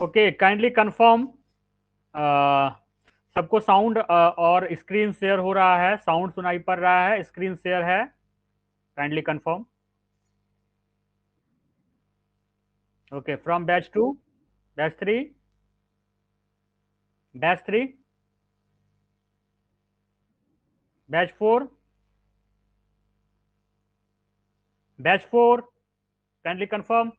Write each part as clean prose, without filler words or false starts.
Okay, kindly confirm सबको sound और screen share हो रहा है, साउंड सुनाई पड़ रहा है, स्क्रीन शेयर है, kindly confirm. Okay, from batch 2, batch 3, batch 3, batch 4, batch 4, kindly confirm.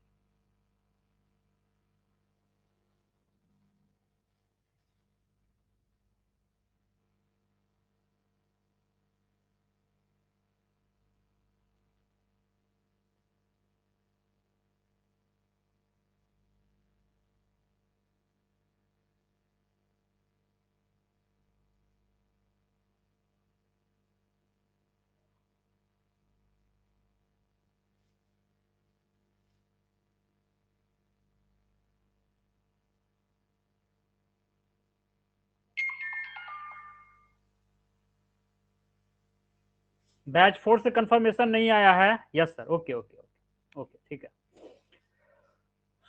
Batch 4 से कंफर्मेशन नहीं आया है? Yes sir, okay okay okay okay, ठीक है।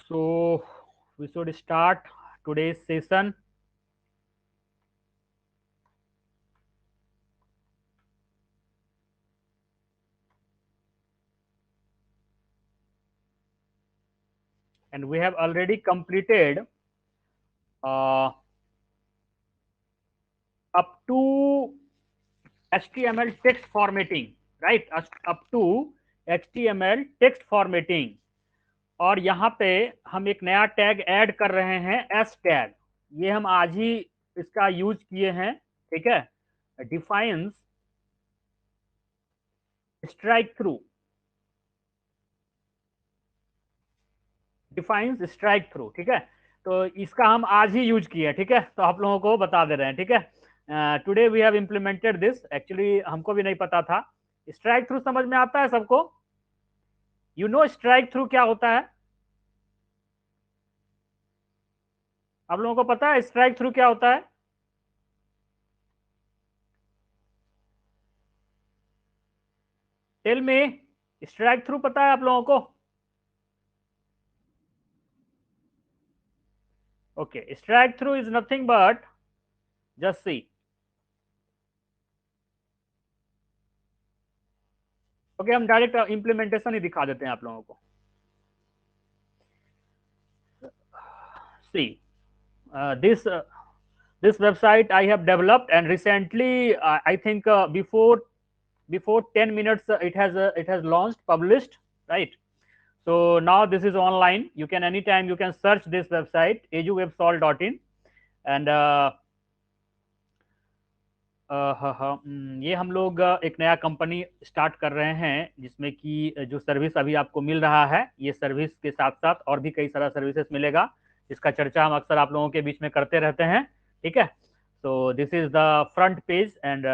So we should start today's session. And we have already completed up to HTML text formatting, right? Up to HTML text formatting। और यहाँ पे हम एक नया टैग ऐड कर रहे हैं, एस टैग। ये हम आज ही इसका यूज किए हैं, ठीक है। Defines strike through, defines strike through, ठीक है। तो इसका हम आज ही यूज किए, ठीक है। तो आप लोगों को बता दे रहे हैं, ठीक है। Today we have implemented this, actually हमको भी नहीं पता था। स्ट्राइक थ्रू समझ में आता है सबको? यू नो स्ट्राइक थ्रू क्या होता है? आप लोगों को पता है स्ट्राइक थ्रू क्या होता है? टेल मी, स्ट्राइक थ्रू पता है आप लोगों को? Okay, strike through is nothing but, just see. Okay, हम डायरेक्ट इंप्लीमेंटेशन ही दिखा देते हैं आप लोगों को। सी, this this website I have developed, and recently I think before 10 minutes it has launched, published, right? So now this is online. You can anytime you can search this website eduwebsol.in, and ये हम लोग एक नया company start कर रहे हैं, जिसमें कि जो सर्विस अभी आपको मिल रहा है, ये सर्विस के साथ साथ और भी कई सारा सर्विसेज मिलेगा, जिसका चर्चा हम अक्सर आप लोगों के बीच में करते रहते हैं, ठीक है। तो this is the front page, and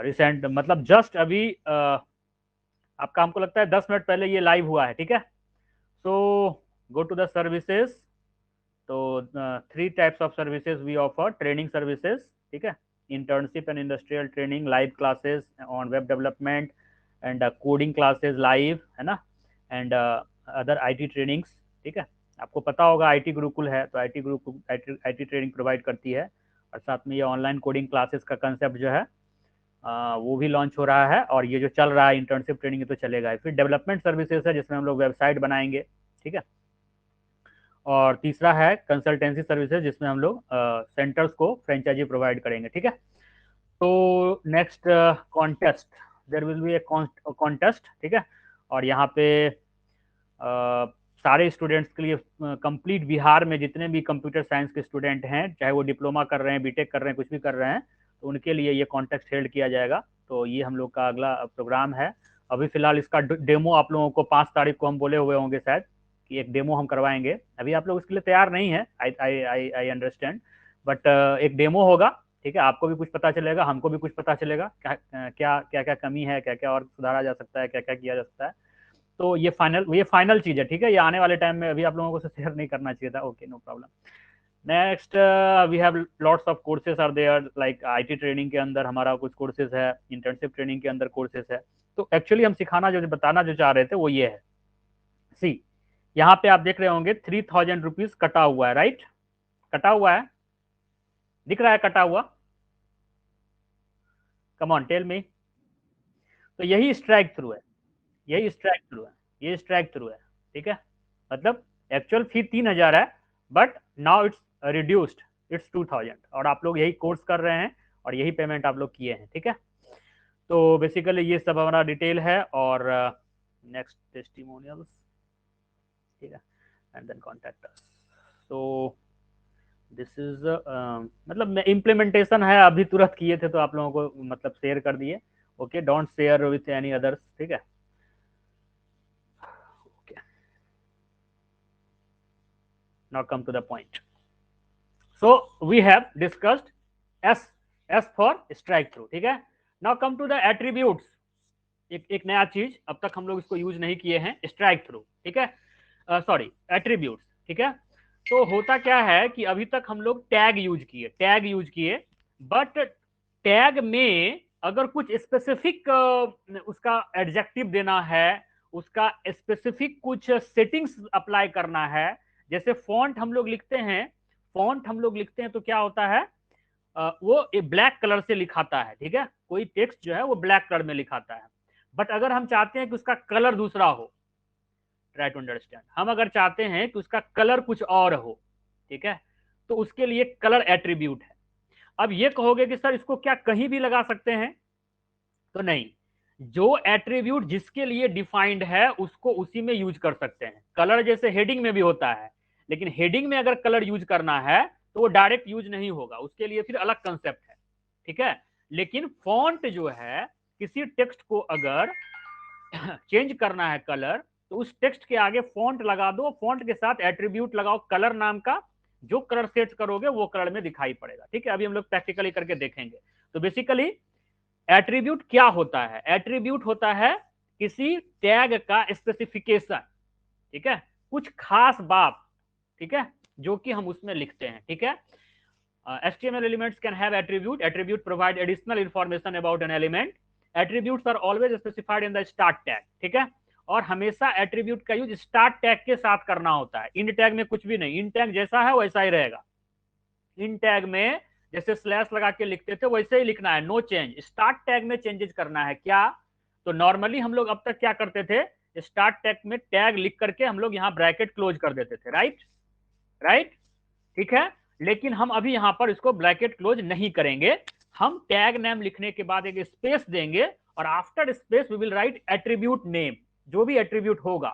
recent मतलब जस्ट अभी आपका, हमको लगता है 10 मिनट पहले ये लाइव हुआ है, ठीक है। So go to the services. तो 3 types of services we offer: training services, ठीक है, internship and industrial training, live classes on web development, and coding classes live, है ना, and other IT trainings, ठीक है। आपको पता होगा IT गुरुकुल है, तो IT Gurukul IT training provide करती है, और साथ में ये ऑनलाइन कोडिंग क्लासेस का कंसेप्ट जो है वो भी लॉन्च हो रहा है, और ये जो चल रहा है इंटर्नशिप ट्रेनिंग ये तो चलेगा। फिर डेवलपमेंट सर्विसेज है, जिसमें हम लोग वेबसाइट बनाएंगे, ठीक है। और तीसरा है कंसल्टेंसी सर्विसेज, जिसमें हम लोग सेंटर्स को फ्रेंचाइजी प्रोवाइड करेंगे, ठीक है। तो next contest, there will be A contest, ठीक है। और यहाँ पे सारे स्टूडेंट्स के लिए, कंप्लीट बिहार में जितने भी कंप्यूटर साइंस के स्टूडेंट हैं, चाहे वो डिप्लोमा कर रहे हैं, बीटेक कर रहे हैं, कुछ भी कर रहे हैं, तो उनके लिए ये कॉन्टेस्ट हेल्ड किया जाएगा। तो ये हम लोग का अगला प्रोग्राम है। अभी फिलहाल इसका डेमो आप लोगों को 5 तारीख को हम बोले हुए होंगे शायद, कि एक डेमो हम करवाएंगे। अभी आप लोग इसके लिए तैयार नहीं है, आई अंडरस्टैंड, बट एक डेमो होगा, ठीक है। आपको भी कुछ पता चलेगा, हमको भी कुछ पता चलेगा, क्या क्या क्या कमी है, क्या क्या और सुधारा जा सकता है, क्या क्या किया जा सकता है। तो ये फाइनल चीज है, ठीक है। ये आने वाले टाइम में अभी आप लोगों को शेयर नहीं करना चाहिए था। Okay, no problem. Next, we have lots of courses are there, like IT training के अंदर हमारा कुछ कोर्सेज है, इंटर्नशिप ट्रेनिंग के अंदर कोर्सेज है। तो एक्चुअली हम सिखाना जो बताना जो चाह रहे थे वो ये है। सी, यहाँ पे आप देख रहे होंगे 3000 रुपीज कटा हुआ है, राइट, कटा हुआ है, दिख रहा है कटा हुआ, कम ऑन टेल मी। तो यही स्ट्राइक थ्रू है, यही स्ट्राइक थ्रू है, ये स्ट्राइक थ्रू है, ठीक है। मतलब एक्चुअल फी 3000 है, but now it's reduced, it's 2000, और आप लोग यही कोर्स कर रहे हैं और यही पेमेंट आप लोग किए हैं, ठीक है। तो बेसिकली ये सब हमारा डिटेल है, और नेक्स्ट टेस्टिमोनियल्स, ठीक है, एंड देन कॉन्टैक्ट अस। तो दिस इज मतलब इम्प्लीमेंटेशन है, अभी तुरंत किए थे तो आप लोगों को मतलब शेयर कर दिए। Okay, don't share with any others, ठीक है। Okay, now come to the point. So we have discussed S for strike through, ठीक है। Now come to the attributes, एक नया चीज, अब तक हम लोग इसको यूज नहीं किए हैं, स्ट्राइक थ्रू, ठीक है, सॉरी एट्रीब्यूट्स, ठीक है। तो होता क्या है कि अभी तक हम लोग टैग यूज किए, बट टैग में अगर कुछ स्पेसिफिक उसका एडजेक्टिव देना है, उसका स्पेसिफिक कुछ सेटिंग्स अप्लाई करना है, जैसे फॉन्ट हम लोग लिखते हैं, तो क्या होता है, वो ब्लैक कलर से लिखाता है, ठीक है, कोई टेक्स्ट जो है वो ब्लैक कलर में लिखाता है। बट अगर हम चाहते हैं कि उसका कलर दूसरा हो, ट्राई टू अंडरस्टैंड, हम अगर चाहते हैं कि उसका कलर कुछ और हो, ठीक है, तो उसके लिए कलर एट्रीब्यूट है। अब ये कहोगे कि सर इसको क्या कहीं भी लगा सकते हैं, तो नहीं, जो एट्रीब्यूट जिसके लिए डिफाइंड है उसको उसी में यूज कर सकते हैं। कलर जैसे हेडिंग में भी होता है, लेकिन हेडिंग में अगर कलर यूज करना है तो वो डायरेक्ट यूज नहीं होगा, उसके लिए फिर अलग कंसेप्ट है, ठीक है। लेकिन फॉन्ट जो है, किसी टेक्स्ट को अगर चेंज करना है कलर, तो उस टेक्स्ट के आगे फॉन्ट लगा दो, फॉन्ट के साथ एट्रीब्यूट लगाओ कलर नाम का, जो कलर सेट करोगे वो कलर में दिखाई पड़ेगा, ठीक है। अभी हम लोग प्रैक्टिकली करके देखेंगे। तो बेसिकली एट्रीब्यूट क्या होता है, एट्रीब्यूट होता है किसी टैग का स्पेसिफिकेशन, ठीक है, कुछ खास बात, ठीक है, जो कि हम उसमें लिखते हैं, ठीक है। HTML elements can have attribute. Attribute provide additional information about an element. Attributes are always specified in the start tag, ठीक है। और हमेशा एट्रीब्यूट का यूज स्टार्ट टैग के साथ करना होता है, इन टैग में कुछ भी नहीं, इन टैग जैसा है वैसा ही रहेगा। इन टैग में जैसे स्लैश लगा के लिखते थे वैसे ही लिखना है, नो चेंज। स्टार्ट टैग में चेंजेस करना है क्या, तो नॉर्मली हम लोग अब तक क्या करते थे, स्टार्ट टैग में टैग लिख करके हम लोग यहाँ ब्रैकेट क्लोज कर देते थे, राइट, राइट, ठीक है। लेकिन हम अभी यहां पर इसको ब्रैकेट क्लोज नहीं करेंगे, हम टैग नेम लिखने के बाद एक स्पेस देंगे, और after space we will write attribute name, जो भी एट्रीब्यूट होगा।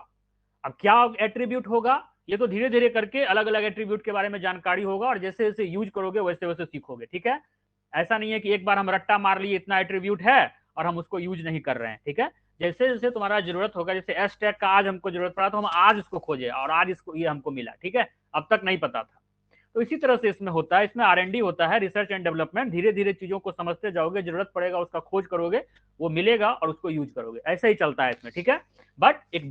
अब क्या एट्रीब्यूट होगा, ये तो धीरे धीरे करके अलग अलग एट्रीब्यूट के बारे में जानकारी होगा, और जैसे जैसे यूज करोगे वैसे वैसे सीखोगे, ठीक है। ऐसा नहीं है कि एक बार हम रट्टा मार लिए इतना एट्रीब्यूट है और हम उसको यूज नहीं कर रहे हैं, ठीक है। जैसे जैसे तुम्हारा जरूरत होगा, जैसे एस टैग का आज हमको जरूरत पड़ा तो हम आज इसको खोजे और आज इसको ये हमको मिला, ठीक है, अब तक नहीं पता था। तो इसी तरह से इसमें होता है, इसमें R&D होता है, रिसर्च एंड डेवलपमेंट। धीरे धीरे चीजों को समझते जाओगे, जरूरत पड़ेगा उसका खोज करोगे, वो मिलेगा और उसको यूज करोगे, ऐसा ही चलता है इसमें, ठीक है। बट एक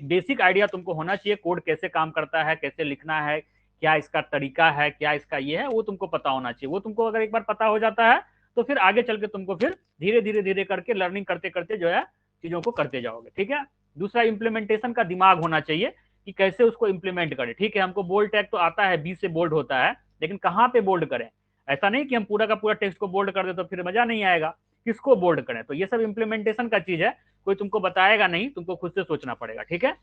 बेसिक आइडिया तुमको होना चाहिए, कोड कैसे काम करता है, कैसे लिखना है, क्या इसका तरीका है, क्या इसका ये है, वो तुमको पता होना चाहिए। वो तुमको अगर एक बार पता हो जाता है तो फिर आगे चल के तुमको फिर धीरे धीरे धीरे करके लर्निंग करते करते जो है चीजों को करते जाओगे, ठीक है। दूसरा, इंप्लीमेंटेशन का दिमाग होना चाहिए कि कैसे उसको इंप्लीमेंट करें, ठीक है। हमको बोल्ड टैग तो आता है, बी से बोल्ड होता है, लेकिन कहाँ पे बोल्ड करें, ऐसा नहीं कि हम पूरा का पूरा टेक्स्ट को बोल्ड कर दे तो फिर मजा नहीं आएगा, किसको बोल्ड करें, तो ये सब इंप्लीमेंटेशन का चीज है, कोई तुमको बताएगा नहीं, तुमको खुद से सोचना पड़ेगा, ठीक है।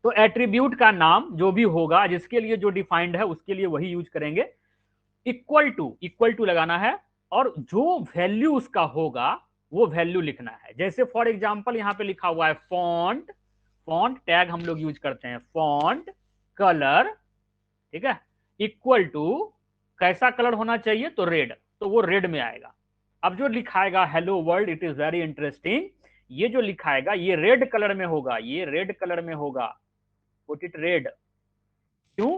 तो एट्रीब्यूट का नाम जो भी होगा, जिसके लिए जो डिफाइंड है उसके लिए वही यूज करेंगे। इक्वल टू लगाना है, और जो वैल्यू उसका होगा वो वैल्यू लिखना है। जैसे फॉर एग्जांपल यहाँ पे लिखा हुआ है फॉन्ट, फॉन्ट टैग हम लोग यूज करते हैं, फॉन्ट कलर, ठीक है, इक्वल टू कैसा कलर होना चाहिए, तो रेड, तो वो रेड में आएगा। अब जो लिखाएगा hello world, it is very interesting, ये जो लिखाएगा ये रेड कलर में होगा, ये रेड कलर में होगा, पुट इट रेड। क्यों,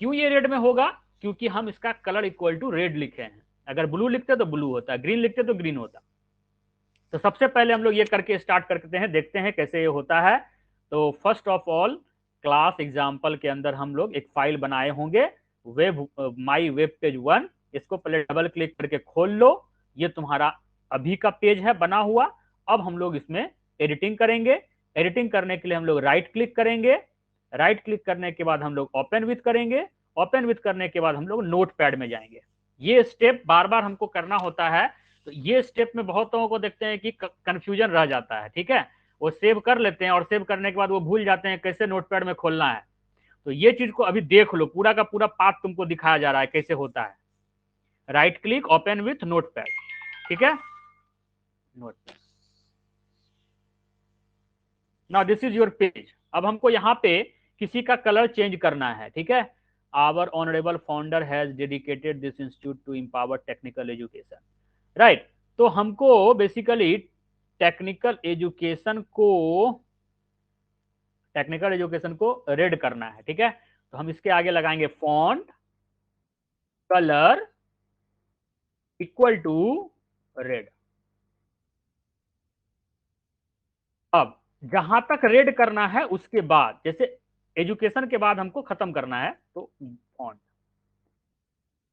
क्यों ये रेड में होगा, क्योंकि हम इसका कलर इक्वल टू रेड लिखे हैं। अगर ब्लू लिखते तो ब्लू होता, ग्रीन लिखते तो ग्रीन होता। तो सबसे पहले हम लोग ये करके स्टार्ट करते हैं, देखते हैं कैसे ये होता है। तो first of all class example के अंदर हम लोग एक फाइल बनाए होंगे, वेब माई वेब पेज 1, इसको पहले डबल क्लिक करके खोल लो, ये तुम्हारा अभी का पेज है बना हुआ। अब हम लोग इसमें एडिटिंग करेंगे। एडिटिंग करने के लिए हम लोग राइट क्लिक करेंगे, राइट क्लिक करने के बाद हम लोग ओपन विथ करेंगे, ओपन विथ करने के बाद हम लोग नोटपैड में जाएंगे। ये स्टेप बार बार हमको करना होता है, तो ये स्टेप में बहुत लोगों को देखते हैं कि कंफ्यूजन रह जाता है, ठीक है। वो सेव कर लेते हैं और सेव करने के बाद वो भूल जाते हैं कैसे नोटपैड में खोलना है। तो ये चीज को अभी देख लो, पूरा का पूरा पाथ तुमको दिखाया जा रहा है कैसे होता है। Right click, open with notepad, ठीक है। Notepad, now this is your page. अब हमको यहाँ पे किसी का कलर चेंज करना है, ठीक है। Our honourable founder has dedicated this institute to empower technical education, right. तो हमको बेसिकली टेक्निकल एजुकेशन को रेड करना है, ठीक है। तो हम इसके आगे लगाएंगे font colour equal to red. अब जहां तक रेड करना है उसके बाद, जैसे एजुकेशन के बाद हमको खत्म करना है, तो फॉन्ट।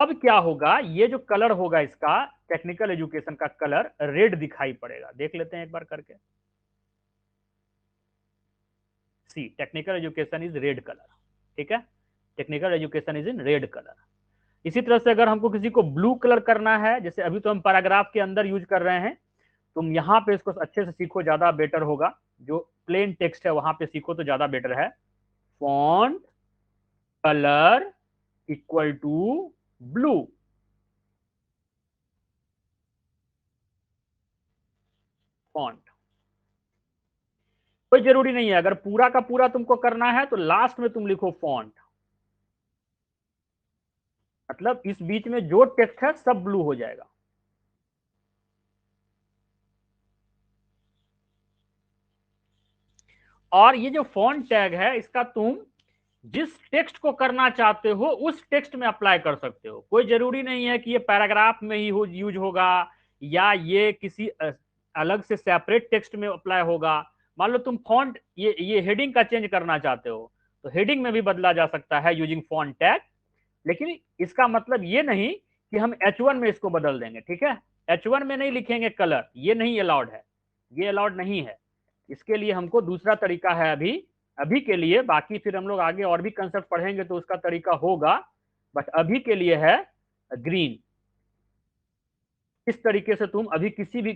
अब क्या होगा, ये जो कलर होगा इसका, टेक्निकल एजुकेशन का कलर रेड दिखाई पड़ेगा। देख लेते हैं एक बार करके। See, technical education is red colour, ठीक है। Technical education is in red colour. इसी तरह से अगर हमको किसी को ब्लू कलर करना है, जैसे अभी तो हम पैराग्राफ के अंदर यूज कर रहे हैं, तुम यहाँ पे इसको अच्छे से सीखो, ज्यादा बेटर होगा। जो प्लेन टेक्स्ट है वहां पे सीखो तो ज्यादा बेटर है। Font colour equal to blue, font. कोई जरूरी नहीं है, अगर पूरा का पूरा तुमको करना है तो लास्ट में तुम लिखो फॉन्ट, मतलब इस बीच में जो टेक्स्ट है सब ब्लू हो जाएगा। और ये जो फॉन्ट टैग है, इसका तुम जिस टेक्स्ट को करना चाहते हो उस टेक्स्ट में अप्लाई कर सकते हो। कोई जरूरी नहीं है कि ये पैराग्राफ में ही यूज होगा या ये किसी अलग से सेपरेट टेक्स्ट में अप्लाई होगा। मान लो तुम फॉन्ट ये हेडिंग का चेंज करना चाहते हो, तो हेडिंग में भी बदला जा सकता है यूजिंग फॉन्ट टैग। लेकिन इसका मतलब ये नहीं कि हम H1 में इसको बदल देंगे, ठीक है। H1 में नहीं लिखेंगे कलर, ये नहीं अलाउड है, ये अलाउड नहीं है। इसके लिए हमको दूसरा तरीका है अभी अभी के लिए। बाकी फिर हम लोग आगे और भी कंसेप्ट पढ़ेंगे तो उसका तरीका होगा, बट अभी के लिए है ग्रीन। इस तरीके से तुम अभी किसी भी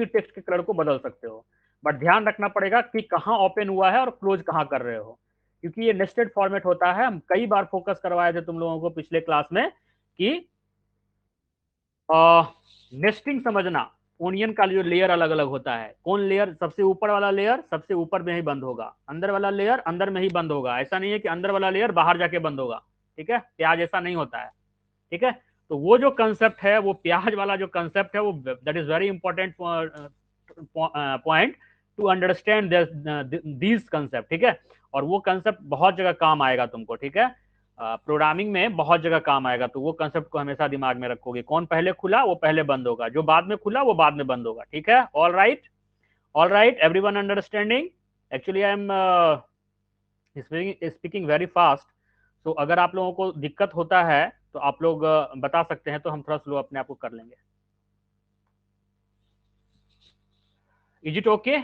टेक्स्ट के कलर को बदल सकते हो, बट ध्यान रखना पड़ेगा कि कहाँ ओपन हुआ है और क्लोज कहाँ कर रहे हो, क्योंकि ये नेस्टेड फॉर्मेट होता है। हम कई बार फोकस करवाए थे तुम लोगों को पिछले क्लास में कि नेस्टिंग समझना। ओनियन का जो लेयर अलग अलग होता है, कौन लेयर, सबसे ऊपर वाला लेयर सबसे ऊपर में ही बंद होगा, अंदर वाला लेयर अंदर में ही बंद होगा। ऐसा नहीं है कि अंदर वाला लेयर बाहर जाके बंद होगा, ठीक है। प्याज ऐसा नहीं होता है, ठीक है। तो वो जो कंसेप्ट है, वो प्याज वाला जो कंसेप्ट है, वो that is very important point two understand this concept, ठीक है। और वो कंसेप्ट बहुत जगह काम आएगा तुमको, ठीक है। प्रोग्रामिंग में बहुत जगह काम आएगा, तो वो कंसेप्ट को हमेशा दिमाग में रखोगे। कौन पहले खुला वो पहले बंद होगा, जो बाद में खुला वो बाद में बंद होगा, ठीक है। All right everyone understanding. Actually I am speaking very fast, तो अगर आप लोगों को दिक्कत होता है तो आप लोग बता सकते हैं, तो हम थोड़ा स्लो अपने आप को कर लेंगे। Is it okay?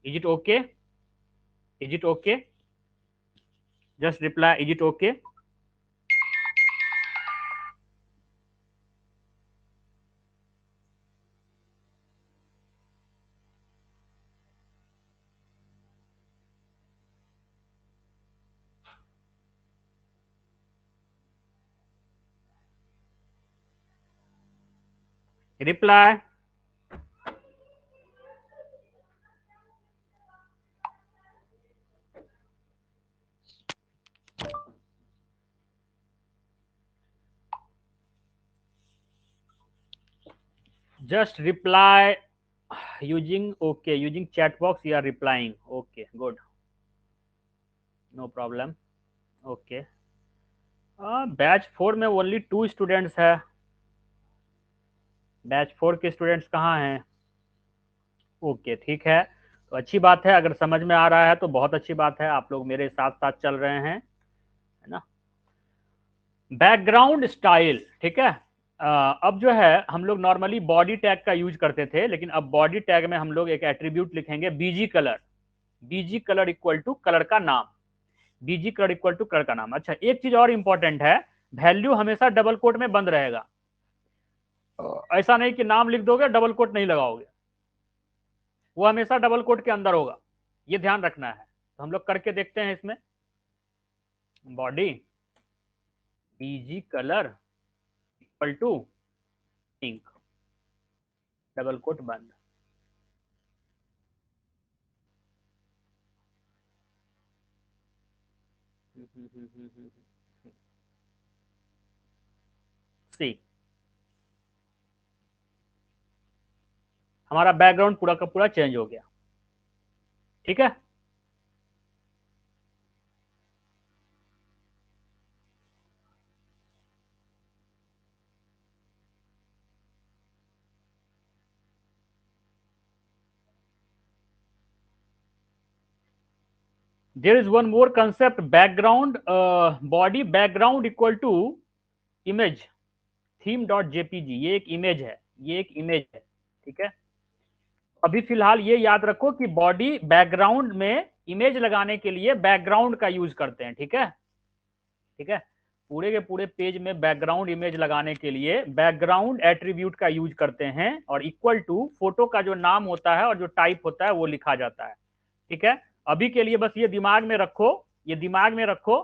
Is it okay? Is it okay? Just reply is it okay. Reply. Just reply using okay, using chat box you are replying. Okay, good, no problem. Okay, batch 4 में only 2 students है। Batch 4 के students कहाँ हैं? Okay, ठीक है, तो अच्छी बात है। अगर समझ में आ रहा है तो बहुत अच्छी बात है, आप लोग मेरे साथ साथ चल रहे हैं, है ना। बैकग्राउंड स्टाइल, ठीक है। अब जो है हम लोग नॉर्मली बॉडी टैग का यूज करते थे, लेकिन अब बॉडी टैग में हम लोग एक एट्रीब्यूट लिखेंगे BG colour. BG colour equal to colour का नाम, BG colour equal to colour का नाम। अच्छा, एक चीज और इंपॉर्टेंट है, वैल्यू हमेशा डबल कोट में बंद रहेगा, ऐसा नहीं कि नाम लिख दोगे डबल कोट नहीं लगाओगे, वो हमेशा डबल कोट के अंदर होगा, ये ध्यान रखना है। तो हम लोग करके देखते हैं इसमें, body BG colour equal to pink, double quote बंद। सी, हमारा बैकग्राउंड पूरा का पूरा चेंज हो गया, ठीक है। There is one more concept, background body background equal to image theme dot JPG, ये एक इमेज है, ये एक इमेज है, ठीक है। अभी फिलहाल ये याद रखो कि बॉडी बैकग्राउंड में इमेज लगाने के लिए बैकग्राउंड का यूज करते हैं, ठीक है, ठीक है। पूरे के पूरे पेज में बैकग्राउंड इमेज लगाने के लिए बैकग्राउंड एट्रीब्यूट का यूज करते हैं, और इक्वल टू फोटो का जो नाम होता है और जो टाइप होता है वो लिखा जाता है, ठीक है। अभी के लिए बस ये दिमाग में रखो, ये दिमाग में रखो,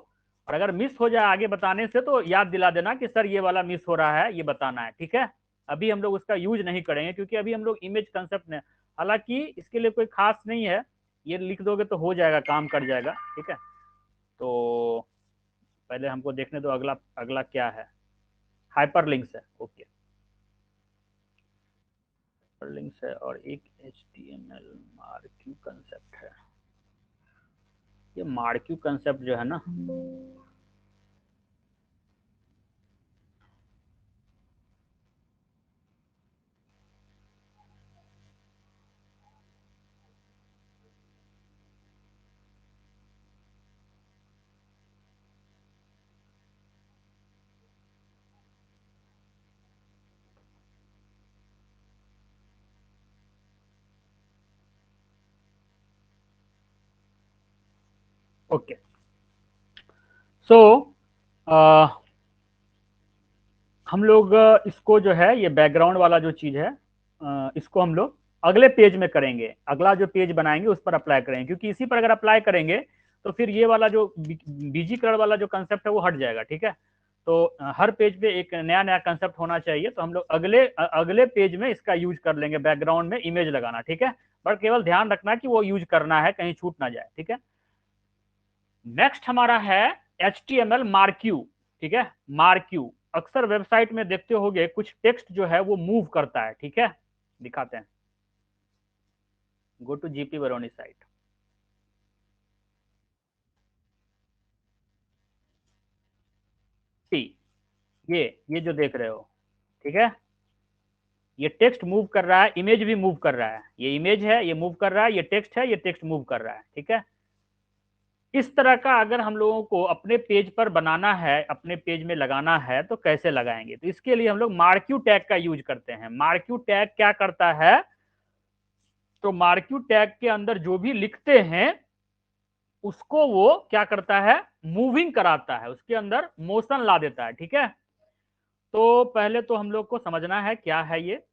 और अगर मिस हो जाए आगे बताने से तो याद दिला देना कि सर ये वाला मिस हो रहा है, ये बताना है, ठीक है। अभी हम लोग उसका यूज नहीं करेंगे क्योंकि अभी हम लोग इमेज कंसेप्ट में, हालांकि इसके लिए कोई खास नहीं है, ये लिख दोगे तो हो जाएगा, काम कर जाएगा, ठीक है। तो पहले हमको देखने दो अगला, अगला क्या है, हाइपरलिंक्स है, ओके, हाइपरलिंक्स है, और एक HTML मार्क्यू कंसेप्ट है। ये मार्क्यू कंसेप्ट जो है ना, ओके, सो हम लोग इसको जो है, ये बैकग्राउंड वाला जो चीज है, इसको हम लोग अगले पेज में करेंगे, अगला जो पेज बनाएंगे उस पर अप्लाई करेंगे, क्योंकि इसी पर अगर अप्लाई करेंगे तो फिर ये वाला जो बीजी कलर वाला जो कंसेप्ट है वो हट जाएगा, ठीक है। तो हर पेज पे एक नया नया कंसेप्ट होना चाहिए, तो हम लोग अगले अगले पेज में इसका यूज कर लेंगे, बैकग्राउंड में इमेज लगाना, ठीक है। बट केवल ध्यान रखना कि वो यूज करना है, कहीं छूट ना जाए, ठीक है। नेक्स्ट हमारा है HTML मार्क्यू, ठीक है, मार्क्यू। अक्सर वेबसाइट में देखते होगे कुछ टेक्स्ट जो है वो मूव करता है, ठीक है, दिखाते हैं, go to GP Barauni site, see, ये जो देख रहे हो, ठीक है, ये टेक्स्ट मूव कर रहा है, इमेज भी मूव कर रहा है, ये इमेज है, ये मूव कर रहा है, ये टेक्स्ट है, ये टेक्स्ट मूव कर रहा है, ठीक है। इस तरह का अगर हम लोगों को अपने पेज पर बनाना है, अपने पेज में लगाना है, तो कैसे लगाएंगे? तो इसके लिए हम लोग मार्क्यू टैग का यूज करते हैं। मार्क्यू टैग क्या करता है? तो मार्क्यू टैग के अंदर जो भी लिखते हैं उसको वो क्या करता है? मूविंग कराता है, उसके अंदर मोशन ला देता है, ठीक है। तो पहले तो हम लोग को समझना है क्या है ये।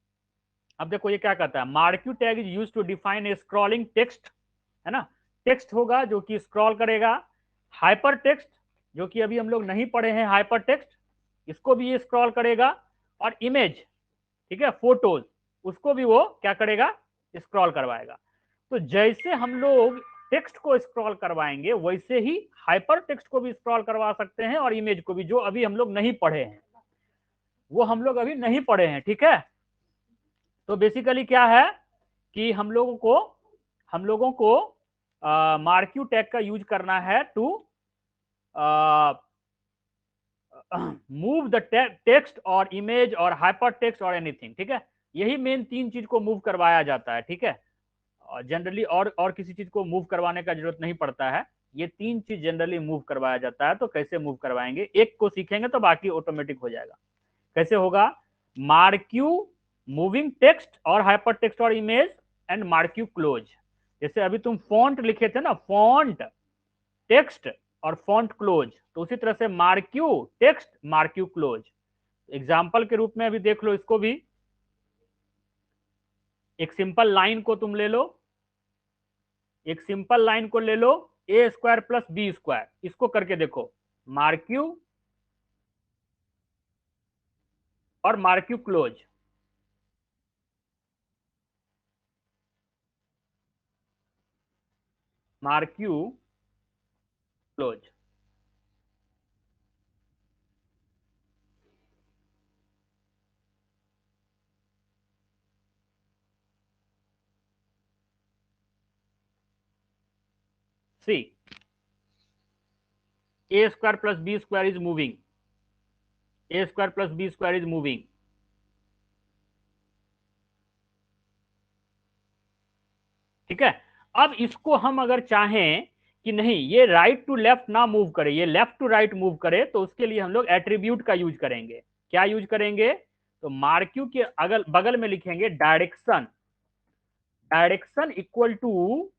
अब देखो ये क्या कहता है, marquee tag is use to define a scrolling text, है ना, टेक्स्ट होगा जो कि स्क्रॉल करेगा, हाइपर टेक्स्ट जो कि अभी हम लोग नहीं पढ़े हैं, हाइपर टेक्स्ट इसको भी ये स्क्रॉल करेगा, और इमेज, ठीक है, फोटोज, उसको भी वो क्या करेगा? स्क्रॉल करवाएगा। तो जैसे हम लोग टेक्स्ट को स्क्रॉल करवाएंगे वैसे ही हाइपर टेक्स्ट को भी स्क्रॉल करवा सकते हैं, और इमेज को भी, जो अभी हम लोग नहीं पढ़े हैं, वो हम लोग अभी नहीं पढ़े हैं, ठीक है। तो बेसिकली क्या है कि हम लोगों को मार्क्यू टैग का यूज करना है टू मूव द टेक्स्ट और इमेज और हाइपर टेक्स्ट और एनीथिंग, ठीक है। यही मेन तीन चीज को मूव करवाया जाता है, ठीक है। जनरली और किसी चीज को मूव करवाने का जरूरत नहीं पड़ता है, ये तीन चीज जनरली मूव करवाया जाता है। तो कैसे मूव करवाएंगे, एक को सीखेंगे तो बाकी ऑटोमेटिक हो जाएगा। कैसे होगा? मार्क्यू मूविंग टेक्स्ट और हाइपर टेक्स्ट और इमेज, एंड मार्क्यू क्लोज। जैसे अभी तुम फॉन्ट लिखे थे ना, फॉन्ट टेक्स्ट और फॉन्ट क्लोज, तो उसी तरह से marquee text marquee close. Example के रूप में अभी देख लो इसको भी, एक सिंपल लाइन को तुम ले लो, एक सिंपल लाइन को ले लो, A square plus B square, इसको करके देखो, मार्क्यू और marquee close. Marquee close. See, A square plus B square is moving, A square plus B square is moving. ठीक है, अब इसको हम अगर चाहें कि नहीं ये राइट टू लेफ्ट ना मूव करे, ये लेफ्ट टू राइट मूव करे, तो उसके लिए हम लोग एट्रीब्यूट का यूज करेंगे। क्या यूज करेंगे? तो मार्क्यू के अगल बगल में लिखेंगे direction, direction equal to,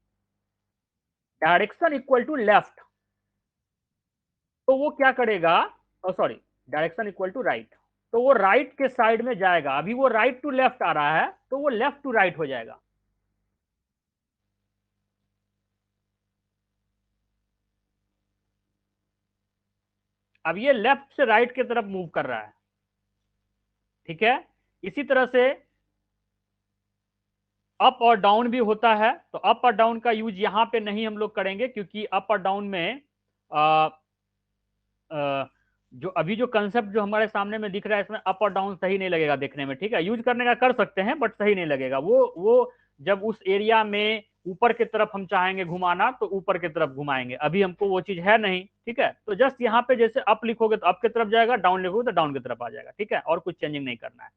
direction equal to left. तो वो क्या करेगा, sorry, direction equal to right, तो वो राइट के साइड में जाएगा। अभी वो राइट टू लेफ्ट आ रहा है, तो वो लेफ्ट टू राइट हो जाएगा। अब ये लेफ्ट से राइट की तरफ मूव कर रहा है। ठीक है, इसी तरह से अप और डाउन भी होता है। तो अप और डाउन का यूज यहां पे नहीं हम लोग करेंगे, क्योंकि अप और डाउन में आ, जो अभी जो कंसेप्ट जो हमारे सामने में दिख रहा है, इसमें अप और डाउन सही नहीं लगेगा देखने में। ठीक है, यूज करने का कर सकते हैं, बट सही नहीं लगेगा। वो जब उस एरिया में ऊपर की तरफ हम चाहेंगे घुमाना, तो ऊपर की तरफ घुमाएंगे। अभी हमको वो चीज है नहीं। ठीक है, तो जस्ट यहाँ पे जैसे अप लिखोगे तो अप की तरफ जाएगा, डाउन लिखोगे तो डाउन की तरफ आ जाएगा। ठीक है, और कुछ चेंजिंग नहीं करना है।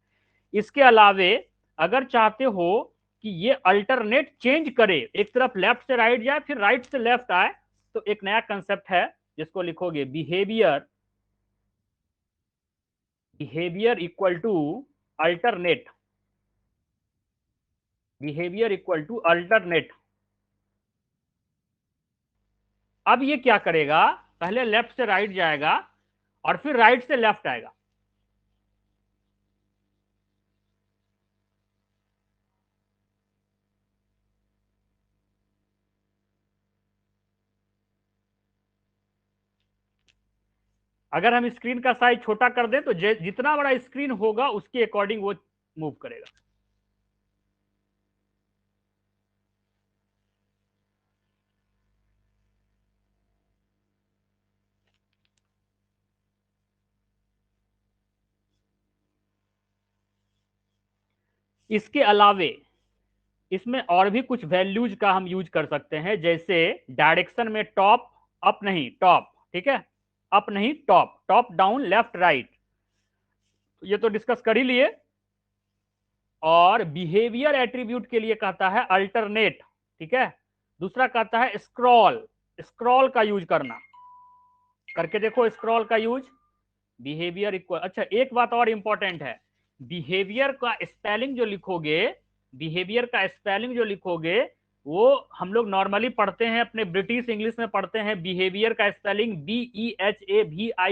इसके अलावे अगर चाहते हो कि ये अल्टरनेट चेंज करे, एक तरफ लेफ्ट से राइट जाए फिर राइट से लेफ्ट आए, तो एक नया कंसेप्ट है जिसको लिखोगे behaviour, behaviour equal to alternate, behaviour equal to alternate. अब ये क्या करेगा, पहले लेफ्ट से राइट जाएगा और फिर राइट से लेफ्ट आएगा। अगर हम स्क्रीन का साइज छोटा कर दें तो जितना बड़ा स्क्रीन होगा उसके अकॉर्डिंग वो मूव करेगा। इसके अलावे इसमें और भी कुछ वैल्यूज का हम यूज कर सकते हैं, जैसे डायरेक्शन में टॉप अप नहीं टॉप। ठीक है, अप नहीं top, top down left right, ये तो डिस्कस कर ही लिए। और बिहेवियर एट्रीब्यूट के लिए कहता है अल्टरनेट। ठीक है, दूसरा कहता है स्क्रॉल, स्क्रॉल का यूज करना। करके देखो स्क्रॉल का यूज, बिहेवियर इक्वल, अच्छा एक बात और इंपॉर्टेंट है, बिहेवियर का स्पेलिंग जो लिखोगे, बिहेवियर का स्पेलिंग जो लिखोगे, वो हम लोग नॉर्मली पढ़ते हैं अपने ब्रिटिश इंग्लिश में पढ़ते हैं बिहेवियर का स्पेलिंग BEHAVIOUR,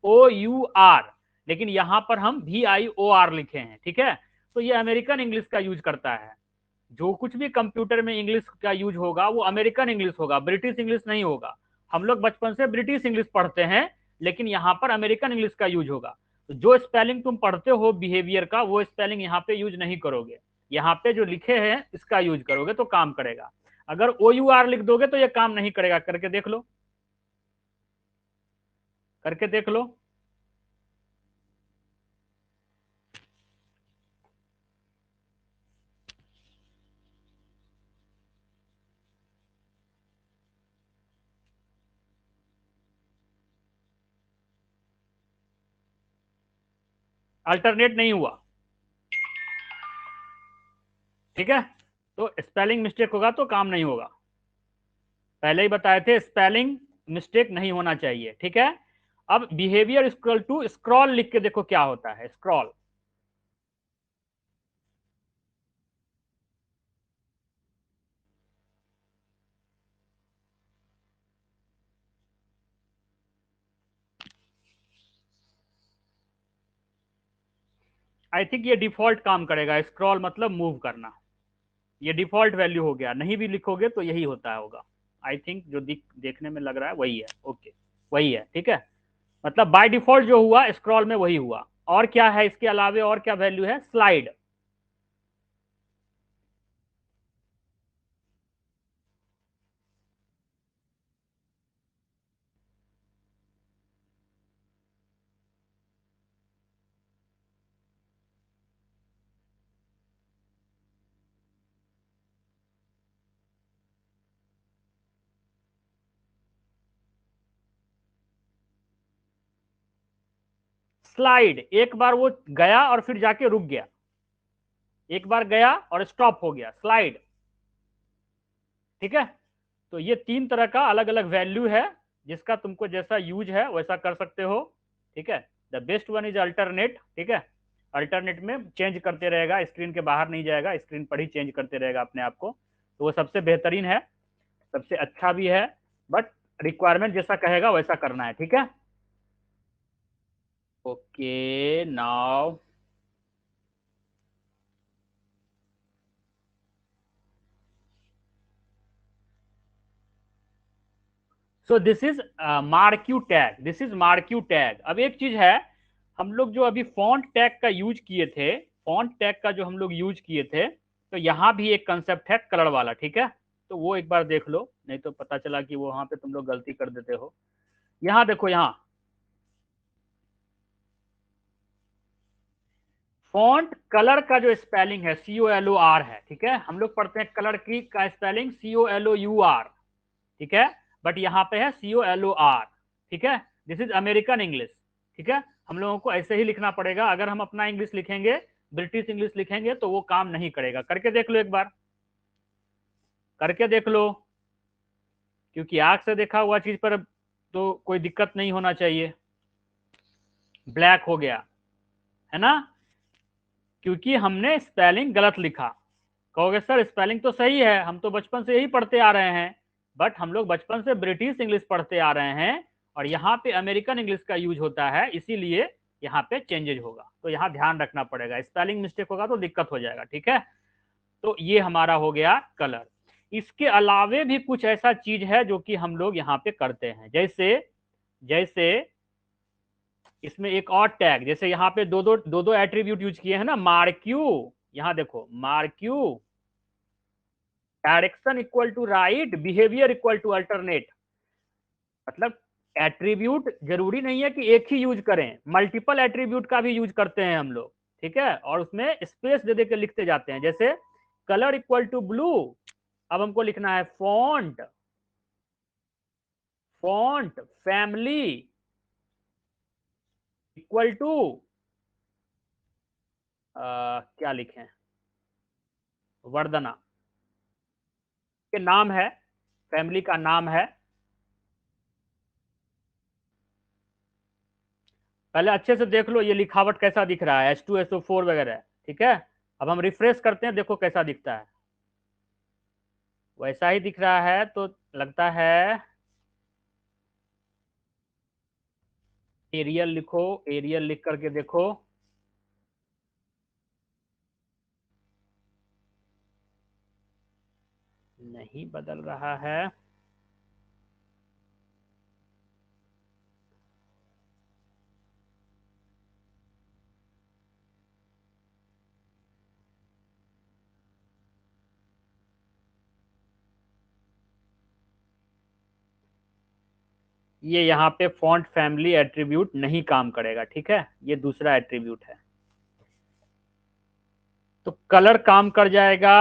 OUR, लेकिन यहां पर हम VIOR लिखे हैं। ठीक है, तो ये अमेरिकन इंग्लिश का यूज करता है। जो कुछ भी कंप्यूटर में इंग्लिश का यूज होगा वो अमेरिकन इंग्लिश होगा, ब्रिटिश इंग्लिश नहीं होगा। हम लोग बचपन से ब्रिटिश इंग्लिश पढ़ते हैं, लेकिन यहाँ पर अमेरिकन इंग्लिश का यूज होगा। तो जो स्पेलिंग तुम पढ़ते हो बिहेवियर का, वो स्पेलिंग यहाँ पे यूज नहीं करोगे। यहाँ पे जो लिखे हैं इसका यूज करोगे तो काम करेगा। अगर OUR लिख दोगे तो ये काम नहीं करेगा। करके देख लो, करके देख लो। अल्टरनेट नहीं हुआ। ठीक है, तो स्पेलिंग मिस्टेक होगा तो काम नहीं होगा। पहले ही बताए थे स्पेलिंग मिस्टेक नहीं होना चाहिए। ठीक है, अब बिहेवियर इक्वल टू स्क्रॉल लिख के देखो क्या होता है। स्क्रॉल, आई थिंक ये डिफॉल्ट काम करेगा, स्क्रॉल मतलब मूव करना, ये डिफॉल्ट वैल्यू हो गया, नहीं भी लिखोगे तो यही होता होगा। आई थिंक जो देखने में लग रहा है वही है। ओके, वही है, ठीक है। मतलब बाय डिफॉल्ट जो हुआ स्क्रॉल में वही हुआ। और क्या है इसके अलावे, और क्या वैल्यू है? स्लाइड। स्लाइड, एक बार वो गया और फिर जाके रुक गया, एक बार गया और स्टॉप हो गया, स्लाइड। ठीक है, तो ये तीन तरह का अलग अलग वैल्यू है, जिसका तुमको जैसा यूज है वैसा कर सकते हो। ठीक है, the best one is alternate. ठीक है, अल्टरनेट में चेंज करते रहेगा, स्क्रीन के बाहर नहीं जाएगा, स्क्रीन पर ही चेंज करते रहेगा अपने आप को, तो वो सबसे बेहतरीन है, सबसे अच्छा भी है। बट रिक्वायरमेंट जैसा कहेगा वैसा करना है। ठीक है, okay now, so this is marquee tag, this is marquee tag. अब एक चीज है, हम लोग जो अभी फॉन्ट टैग का यूज किए थे, फॉन्ट टैग का जो हम लोग यूज किए थे, तो यहाँ भी एक कंसेप्ट है कलर वाला। ठीक है, तो वो एक बार देख लो, नहीं तो पता चला कि वो वहां पे तुम लोग गलती कर देते हो। यहाँ देखो, यहाँ फॉन्ट कलर का जो स्पेलिंग है COLOR है। ठीक है, हम लोग पढ़ते हैं कलर की का स्पेलिंग COLOUR। ठीक है, बट यहाँ पे है COLOR। ठीक है, दिस इज अमेरिकन इंग्लिश। ठीक है, हम लोगों को ऐसे ही लिखना पड़ेगा, अगर हम अपना इंग्लिश लिखेंगे, ब्रिटिश इंग्लिश लिखेंगे, तो वो काम नहीं करेगा। करके देख लो एक बार, करके देख लो, क्योंकि आंख से देखा हुआ चीज पर तो कोई दिक्कत नहीं होना चाहिए। ब्लैक हो गया है ना, क्योंकि हमने स्पेलिंग गलत लिखा। कहोगे सर स्पेलिंग तो सही है, हम तो बचपन से यही पढ़ते आ रहे हैं, बट हम लोग बचपन से ब्रिटिश इंग्लिश पढ़ते आ रहे हैं, और यहाँ पे अमेरिकन इंग्लिश का यूज होता है, इसीलिए यहाँ पे चेंजेज होगा, तो यहाँ ध्यान रखना पड़ेगा, स्पेलिंग मिस्टेक होगा तो दिक्कत हो जाएगा। ठीक है, तो ये हमारा हो गया कलर। इसके अलावे भी कुछ ऐसा चीज है जो कि हम लोग यहाँ पे करते हैं, जैसे जैसे इसमें एक और टैग, जैसे यहाँ पे दो दो एट्रीब्यूट यूज किए हैं ना, मार्क्यू, यहाँ देखो marquee, direction equal to right, behaviour equal to alternate. मतलब एट्रीब्यूट जरूरी नहीं है कि एक ही यूज करें, मल्टीपल एट्रीब्यूट का भी यूज करते हैं हम लोग। ठीक है, और उसमें स्पेस दे दे के लिखते जाते हैं, जैसे कलर इक्वल टू ब्लू, अब हमको लिखना है font, font family equal to क्या लिखें, वर्दना के नाम है, फैमिली का नाम है। पहले अच्छे से देख लो ये लिखावट कैसा दिख रहा है, H2SO4 वगैरह। ठीक है, अब हम रिफ्रेश करते हैं, देखो कैसा दिखता है, वैसा ही दिख रहा है तो लगता है। एरियल लिखो, एरियल लिख करके देखो, नहीं बदल रहा है। ये यहाँ पे फॉन्ट फैमिली एट्रीब्यूट नहीं काम करेगा। ठीक है, ये दूसरा एट्रीब्यूट है, तो कलर काम कर जाएगा।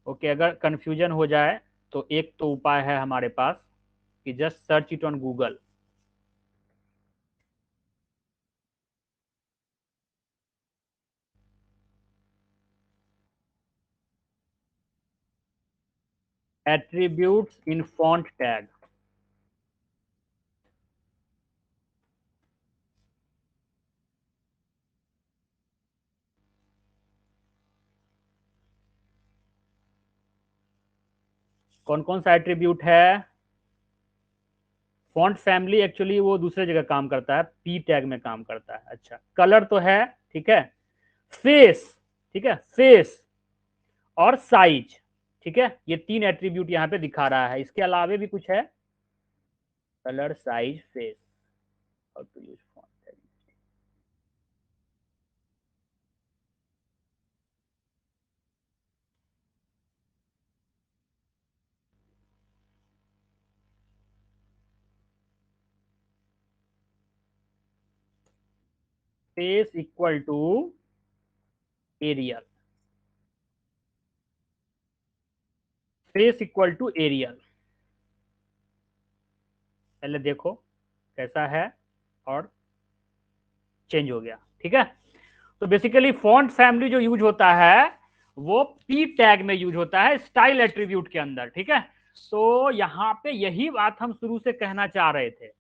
ओके, अगर कंफ्यूजन हो जाए तो एक तो उपाय है हमारे पास कि just search it on Google. Attributes in font tag, कौन कौन सा एट्रीब्यूट है? फॉन्ट फैमिली एक्चुअली वो दूसरे जगह काम करता है, पी टैग में काम करता है। अच्छा, कलर तो है, ठीक है। फेस, ठीक है, फेस और साइज, ठीक है, ये तीन एट्रीब्यूट यहाँ पे दिखा रहा है। इसके अलावा भी कुछ है, colour, size, face. How to use font tag. Face equal to Arial, face equal to Arial. पहले देखो कैसा है, और चेंज हो गया, ठीक है। तो बेसिकली फॉन्ट फैमिली जो यूज होता है वो पी टैग में यूज होता है, स्टाइल एट्रीब्यूट के अंदर, ठीक है। तो यहाँ पे यही बात हम शुरू से कहना चाह रहे थे।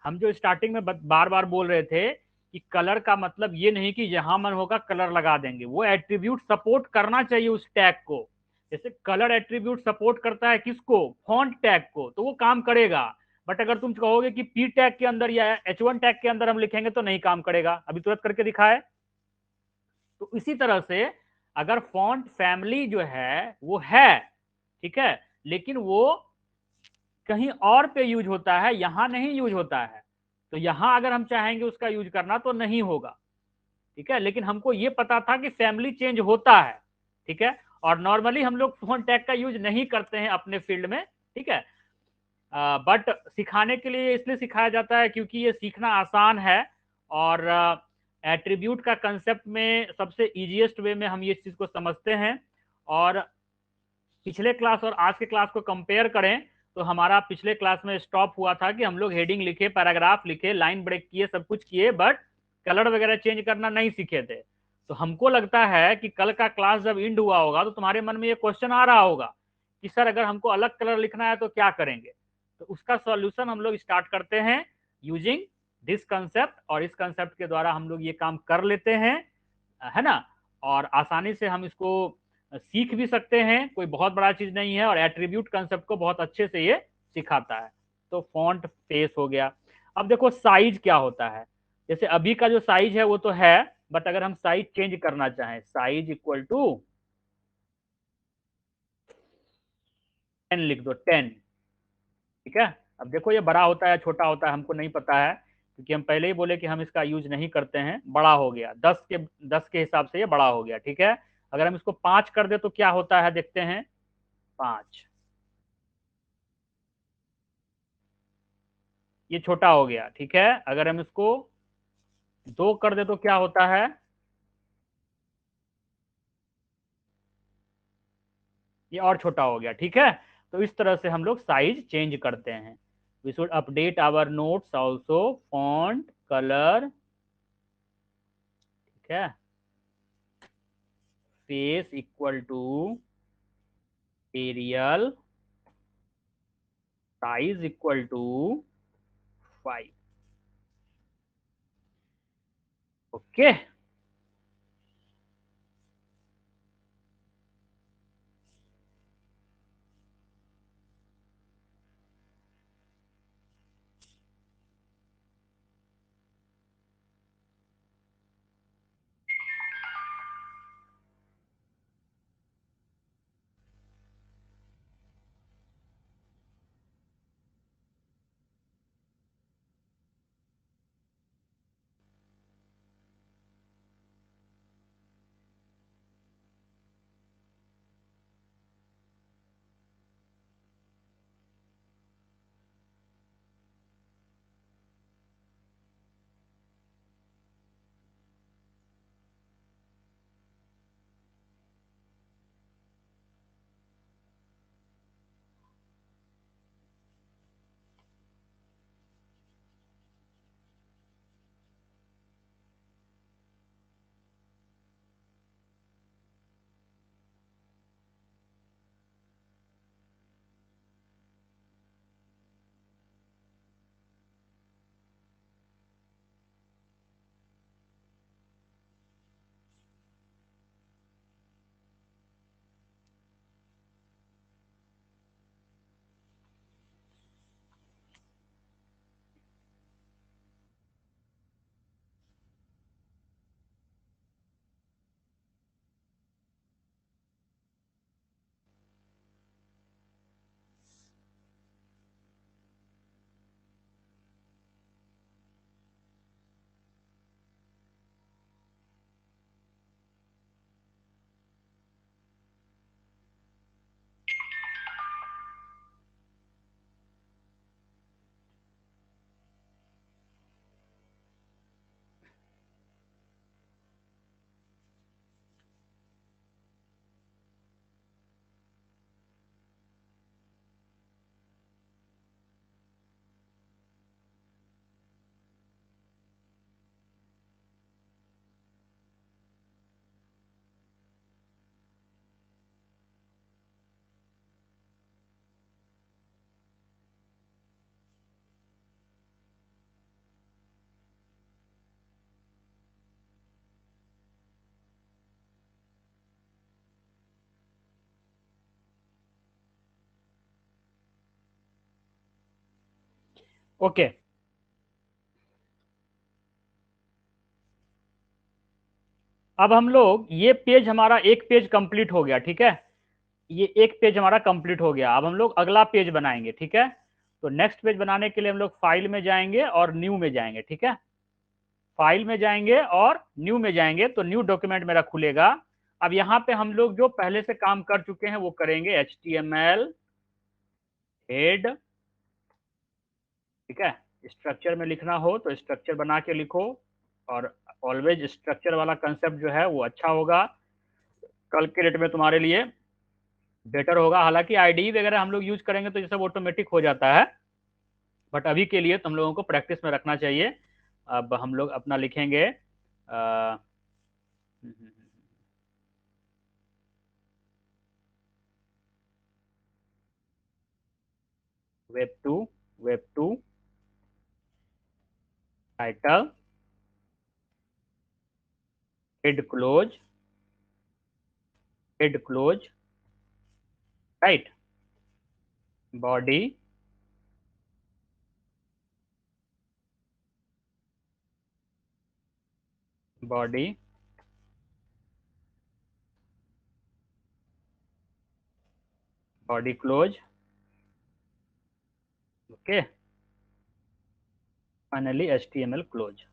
हम जो स्टार्टिंग में बार बार बोल रहे थे कि कलर का मतलब ये नहीं कि जहां मन होगा कलर लगा देंगे, वो एट्रीब्यूट सपोर्ट करना चाहिए उस टैग को। जैसे कलर एट्रीब्यूट सपोर्ट करता है किसको, फॉन्ट टैग को, तो वो काम करेगा। बट अगर तुम कहोगे कि पी टैग के अंदर या H1 टैग के अंदर हम लिखेंगे तो नहीं काम करेगा। अभी तुरंत करके दिखाए। तो इसी तरह से अगर फॉन्ट फैमिली जो है वो है, ठीक है, लेकिन वो कहीं और पे यूज होता है, यहां नहीं यूज होता है, तो यहां अगर हम चाहेंगे उसका यूज करना तो नहीं होगा, ठीक है। लेकिन हमको ये पता था कि फैमिली चेंज होता है, ठीक है। और नॉर्मली हम लोग फोन टैग का यूज नहीं करते हैं अपने फील्ड में, ठीक है। बट सिखाने के लिए इसलिए सिखाया जाता है क्योंकि ये सीखना आसान है, और एट्रीब्यूट का कंसेप्ट में सबसे इजीएस्ट वे में हम ये चीज को समझते हैं। और पिछले क्लास और आज के क्लास को कंपेयर करें तो हमारा पिछले क्लास में स्टॉप हुआ था कि हम लोग हेडिंग लिखे, पैराग्राफ लिखे, लाइन ब्रेक किए, सब कुछ किए, बट कलर वगैरह चेंज करना नहीं सीखे थे। तो हमको लगता है कि कल का क्लास जब इंड हुआ होगा तो तुम्हारे मन में ये क्वेश्चन आ रहा होगा कि सर अगर हमको अलग कलर लिखना है तो क्या करेंगे। तो उसका सॉल्यूशन हम लोग स्टार्ट करते हैं यूजिंग दिस कंसेप्ट, और इस कंसेप्ट के द्वारा हम लोग ये काम कर लेते हैं, है ना। और आसानी से हम इसको सीख भी सकते हैं, कोई बहुत बड़ा चीज नहीं है, और एट्रीब्यूट कंसेप्ट को बहुत अच्छे से ये सिखाता है। तो फॉन्ट फेस हो गया। अब देखो साइज क्या होता है। जैसे अभी का जो साइज है वो तो है, बट अगर हम साइज चेंज करना चाहें, साइज इक्वल टू 10 लिख दो, 10, ठीक है। अब देखो ये बड़ा होता है छोटा होता है हमको नहीं पता है, क्योंकि हम पहले ही बोले कि हम इसका यूज नहीं करते हैं। बड़ा हो गया, 10 के हिसाब से ये बड़ा हो गया, ठीक है। अगर हम इसको 5 कर दे तो क्या होता है, देखते हैं। 5, ये छोटा हो गया, ठीक है। अगर हम इसको 2 कर दे तो क्या होता है, ये और छोटा हो गया, ठीक है। तो इस तरह से हम लोग साइज चेंज करते हैं। We should update our notes also, font, colour, ठीक है, face equal to Arial, size equal to 5। Okay. Okay, अब हम लोग ये पेज, हमारा एक पेज कंप्लीट हो गया, ठीक है, ये एक पेज हमारा कंप्लीट हो गया। अब हम लोग अगला पेज बनाएंगे, ठीक है। तो नेक्स्ट पेज बनाने के लिए हम लोग फाइल में जाएंगे और न्यू में जाएंगे, ठीक है। फाइल में जाएंगे और न्यू में जाएंगे तो न्यू डॉक्यूमेंट मेरा खुलेगा। अब यहाँ पे हम लोग जो पहले से काम कर चुके हैं वो करेंगे, HTML हेड, ठीक है। स्ट्रक्चर में लिखना हो तो स्ट्रक्चर बना के लिखो, और ऑलवेज स्ट्रक्चर वाला कंसेप्ट जो है वो अच्छा होगा, कल के डेट में तुम्हारे लिए बेटर होगा। हालांकि आईडी वगैरह हम लोग यूज करेंगे तो ये सब ऑटोमेटिक हो जाता है, बट अभी के लिए तुम लोगों को प्रैक्टिस में रखना चाहिए। अब हम लोग अपना लिखेंगे web two title head close right, body body body close, okay, finally HTML close.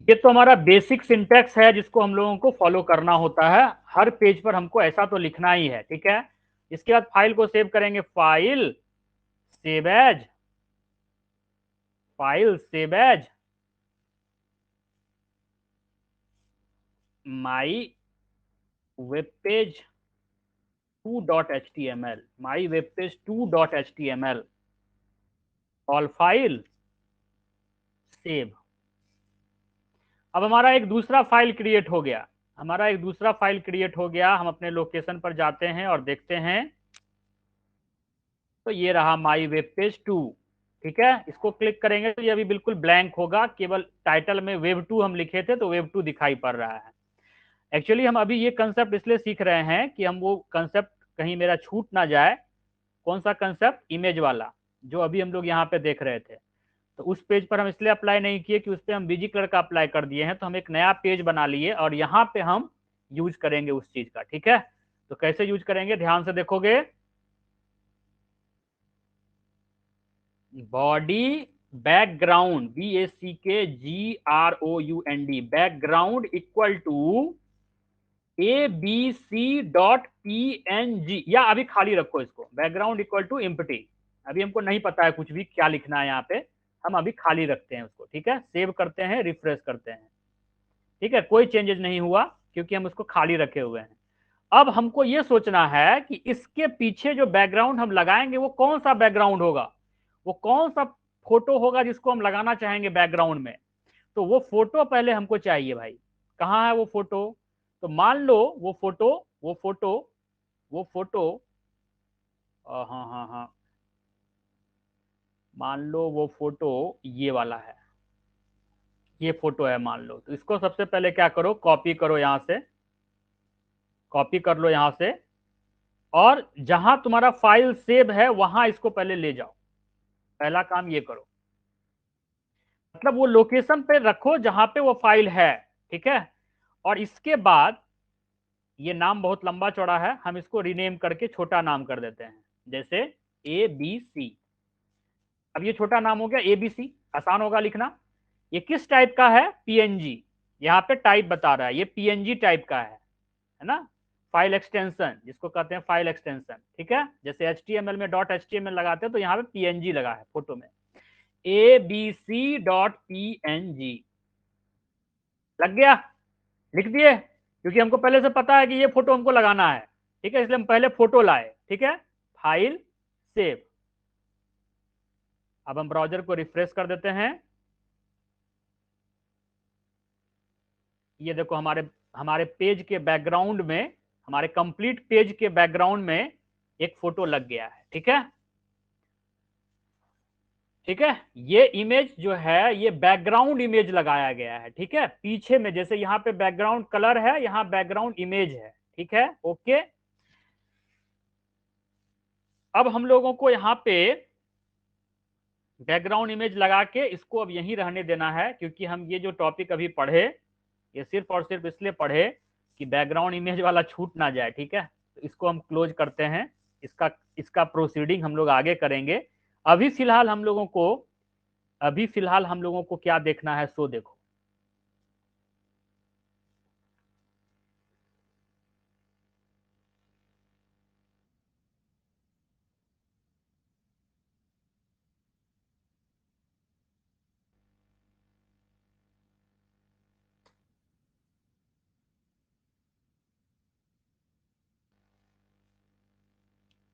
ये तो हमारा बेसिक सिंटैक्स है जिसको हम लोगों को फॉलो करना होता है, हर पेज पर हमको ऐसा तो लिखना ही है, ठीक है। इसके बाद फाइल को सेव करेंगे, file save as, file save as my web page 2.html, my web page 2.html, all file save. अब हमारा एक दूसरा फाइल क्रिएट हो गया, हमारा एक दूसरा फाइल क्रिएट हो गया। हम अपने लोकेशन पर जाते हैं और देखते हैं, तो ये रहा माई वेब पेज 2, ठीक है। इसको क्लिक करेंगे तो ये अभी बिल्कुल ब्लैंक होगा, केवल टाइटल में वेब 2 हम लिखे थे तो वेब 2 दिखाई पड़ रहा है। एक्चुअली हम अभी ये कंसेप्ट इसलिए सीख रहे हैं कि हम वो कंसेप्ट कहीं मेरा छूट ना जाए। कौन सा कंसेप्ट? इमेज वाला, जो अभी हम लोग यहाँ पे देख रहे थे। तो उस पेज पर हम इसलिए अप्लाई नहीं किए कि उस पर हम बीजी कलर का अप्लाई कर दिए हैं, तो हम एक नया पेज बना लिए और यहाँ पे हम यूज करेंगे उस चीज का, ठीक है। तो कैसे यूज करेंगे, ध्यान से देखोगे, body background, BACKGROUND, background equal to ABC.PNG, या अभी खाली रखो इसको, बैकग्राउंड इक्वल टू एम्प्टी। अभी हमको नहीं पता है कुछ भी क्या लिखना है यहाँ पे, हम अभी खाली रखते हैं उसको, ठीक है। सेव करते हैं, रिफ्रेश करते हैं, ठीक है। कोई चेंजेस नहीं हुआ क्योंकि हम उसको खाली रखे हुए हैं। अब हमको ये सोचना है कि इसके पीछे जो बैकग्राउंड हम लगाएंगे वो कौन सा बैकग्राउंड होगा, वो कौन सा फोटो होगा जिसको हम लगाना चाहेंगे बैकग्राउंड में। तो वो फोटो पहले हमको चाहिए भाई, कहाँ है वो फोटो। तो मान लो वो फोटो, वो फोटो वो फोटो हाँ हाँ हाँ, मान लो वो फोटो ये वाला है, ये फोटो है मान लो। तो इसको सबसे पहले क्या करो, कॉपी करो, यहां से कॉपी कर लो यहां से, और जहां तुम्हारा फाइल सेव है वहां इसको पहले ले जाओ। पहला काम ये करो, मतलब वो लोकेशन पे रखो जहां पे वो फाइल है, ठीक है। और इसके बाद ये नाम बहुत लंबा चौड़ा है, हम इसको रीनेम करके छोटा नाम कर देते हैं, जैसे ABC। अब ये छोटा नाम हो गया ABC, आसान होगा लिखना। ये किस टाइप का है? PNG, यहाँ पे टाइप बता रहा है, ये PNG टाइप का है ना। फाइल एक्सटेंशन जिसको कहते हैं, फाइल एक्सटेंशन, ठीक है। जैसे HTML में .html लगाते हैं तो यहाँ पे PNG लगा है फोटो में, ABC.PNG लग गया, लिख दिए, क्योंकि हमको पहले से पता है कि ये फोटो हमको लगाना है, ठीक है, इसलिए हम पहले फोटो लाए, ठीक है। File save. अब हम ब्राउजर को रिफ्रेश कर देते हैं, ये देखो हमारे हमारे पेज के बैकग्राउंड में, हमारे कंप्लीट पेज के बैकग्राउंड में एक फोटो लग गया है, ठीक है। ठीक है, ये इमेज जो है ये बैकग्राउंड इमेज लगाया गया है, ठीक है। पीछे में जैसे यहाँ पे बैकग्राउंड कलर है, यहाँ बैकग्राउंड इमेज है, ठीक है, ओके। अब हम लोगों को यहाँ पे बैकग्राउंड इमेज लगा के इसको अब यहीं रहने देना है, क्योंकि हम ये जो टॉपिक अभी पढ़े ये सिर्फ और सिर्फ इसलिए पढ़े कि बैकग्राउंड इमेज वाला छूट ना जाए। ठीक है, तो इसको हम क्लोज करते हैं। इसका इसका प्रोसीडिंग हम लोग आगे करेंगे। अभी फिलहाल हम लोगों को क्या देखना है, सो देखो।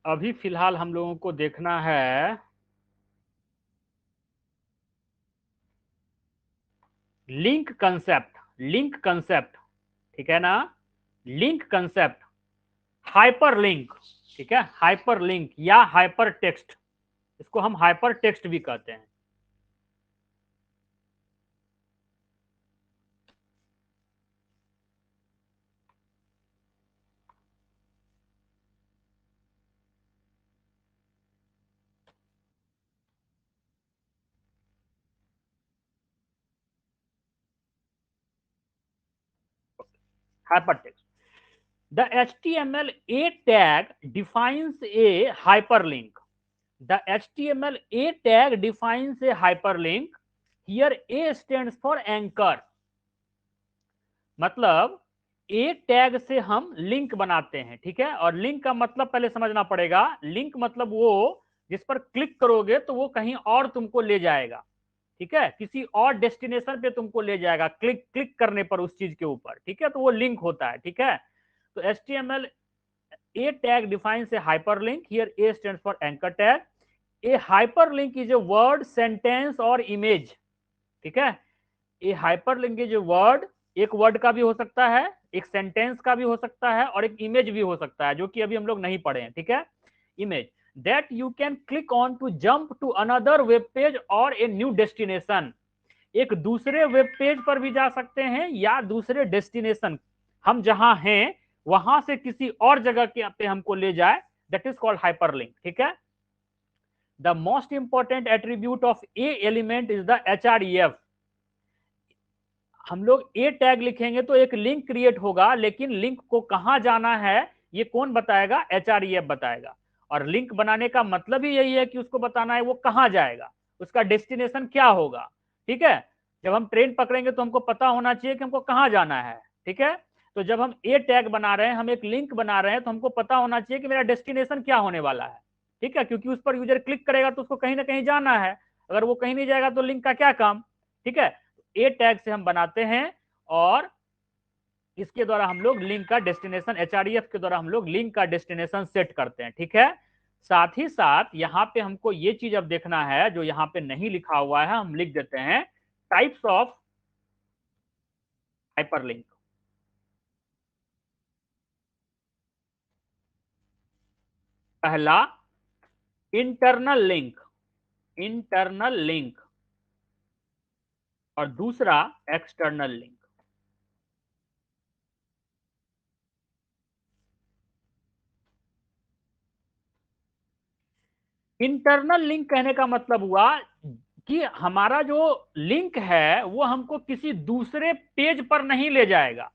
अभी फिलहाल हम लोगों को देखना है लिंक कंसेप्ट। लिंक कंसेप्ट, ठीक है ना? Link concept, hyper link. ठीक है, हाइपर लिंक या हाइपर टेक्स्ट, इसको हम हाइपर टेक्स्ट भी कहते हैं। Hypertext. The HTML tag defines a hyperlink. The HTML tag defines a hyperlink. Here A stands for anchor. मतलब ए टैग से हम लिंक बनाते हैं। ठीक है, और लिंक का मतलब पहले समझना पड़ेगा। लिंक मतलब वो जिस पर क्लिक करोगे तो वो कहीं और तुमको ले जाएगा। ठीक है, किसी और डेस्टिनेशन पे तुमको ले जाएगा क्लिक क्लिक करने पर उस चीज के ऊपर। ठीक है, तो वो लिंक होता है। ठीक है, तो HTML a tag defines a hyperlink. Here A stands for anchor tag. A hyperlink is a word, sentence or image. ठीक है, ए हाइपरलिंक इज वर्ड, एक वर्ड का भी हो सकता है, एक सेंटेंस का भी हो सकता है, और एक इमेज भी हो सकता है, जो कि अभी हम लोग नहीं पढ़े हैं। ठीक है, image that you can click on to jump to another web page और ए न्यू डेस्टिनेशन। एक दूसरे वेब पेज पर भी जा सकते हैं या दूसरे डेस्टिनेशन, हम जहां हैं वहां से किसी और जगह के पे हमको ले जाए, दैट इज कॉल्ड हाइपरलिंक। ठीक है, the most important attribute of A element is the HREF। हम लोग ए टैग लिखेंगे तो एक लिंक क्रिएट होगा, लेकिन लिंक को कहां जाना है ये कौन बताएगा? HREF बताएगा। और लिंक बनाने का मतलब ही यही है कि उसको बताना है वो कहां जाएगा, उसका डेस्टिनेशन क्या होगा। ठीक है, जब हम ट्रेन पकड़ेंगे तो हमको पता होना चाहिए कि हमको कहां जाना है। ठीक है, तो जब हम ए टैग बना रहे हैं, हम एक लिंक बना रहे हैं, तो हमको पता होना चाहिए कि मेरा डेस्टिनेशन क्या होने वाला है। ठीक है, क्योंकि उस पर यूजर क्लिक करेगा तो उसको कहीं ना कहीं जाना है, अगर वो कहीं नहीं जाएगा तो लिंक का क्या काम। ठीक है, ए टैग से हम बनाते हैं, और इसके द्वारा हम लोग लिंक का डेस्टिनेशन, HREF के द्वारा हम लोग लिंक का डेस्टिनेशन सेट करते हैं। ठीक है, साथ ही साथ यहाँ पे हमको ये चीज अब देखना है, जो यहाँ पे नहीं लिखा हुआ है, हम लिख देते हैं टाइप्स ऑफ हाइपरलिंक। पहला इंटरनल लिंक, इंटरनल लिंक, और दूसरा एक्सटर्नल लिंक। इंटरनल लिंक कहने का मतलब हुआ कि हमारा जो लिंक है वो हमको किसी दूसरे पेज पर नहीं ले जाएगा।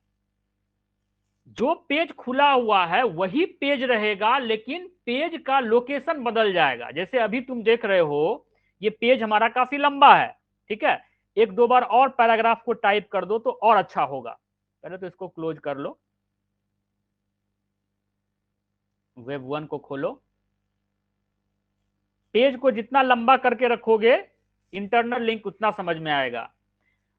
जो पेज खुला हुआ है वही पेज रहेगा, लेकिन पेज का लोकेशन बदल जाएगा। जैसे अभी तुम देख रहे हो ये पेज हमारा काफी लंबा है। ठीक है, एक दो बार और पैराग्राफ को टाइप कर दो तो और अच्छा होगा। पहले तो इसको क्लोज कर लो, वेब वन को खोलो। पेज को जितना लंबा करके रखोगे इंटरनल लिंक उतना समझ में आएगा।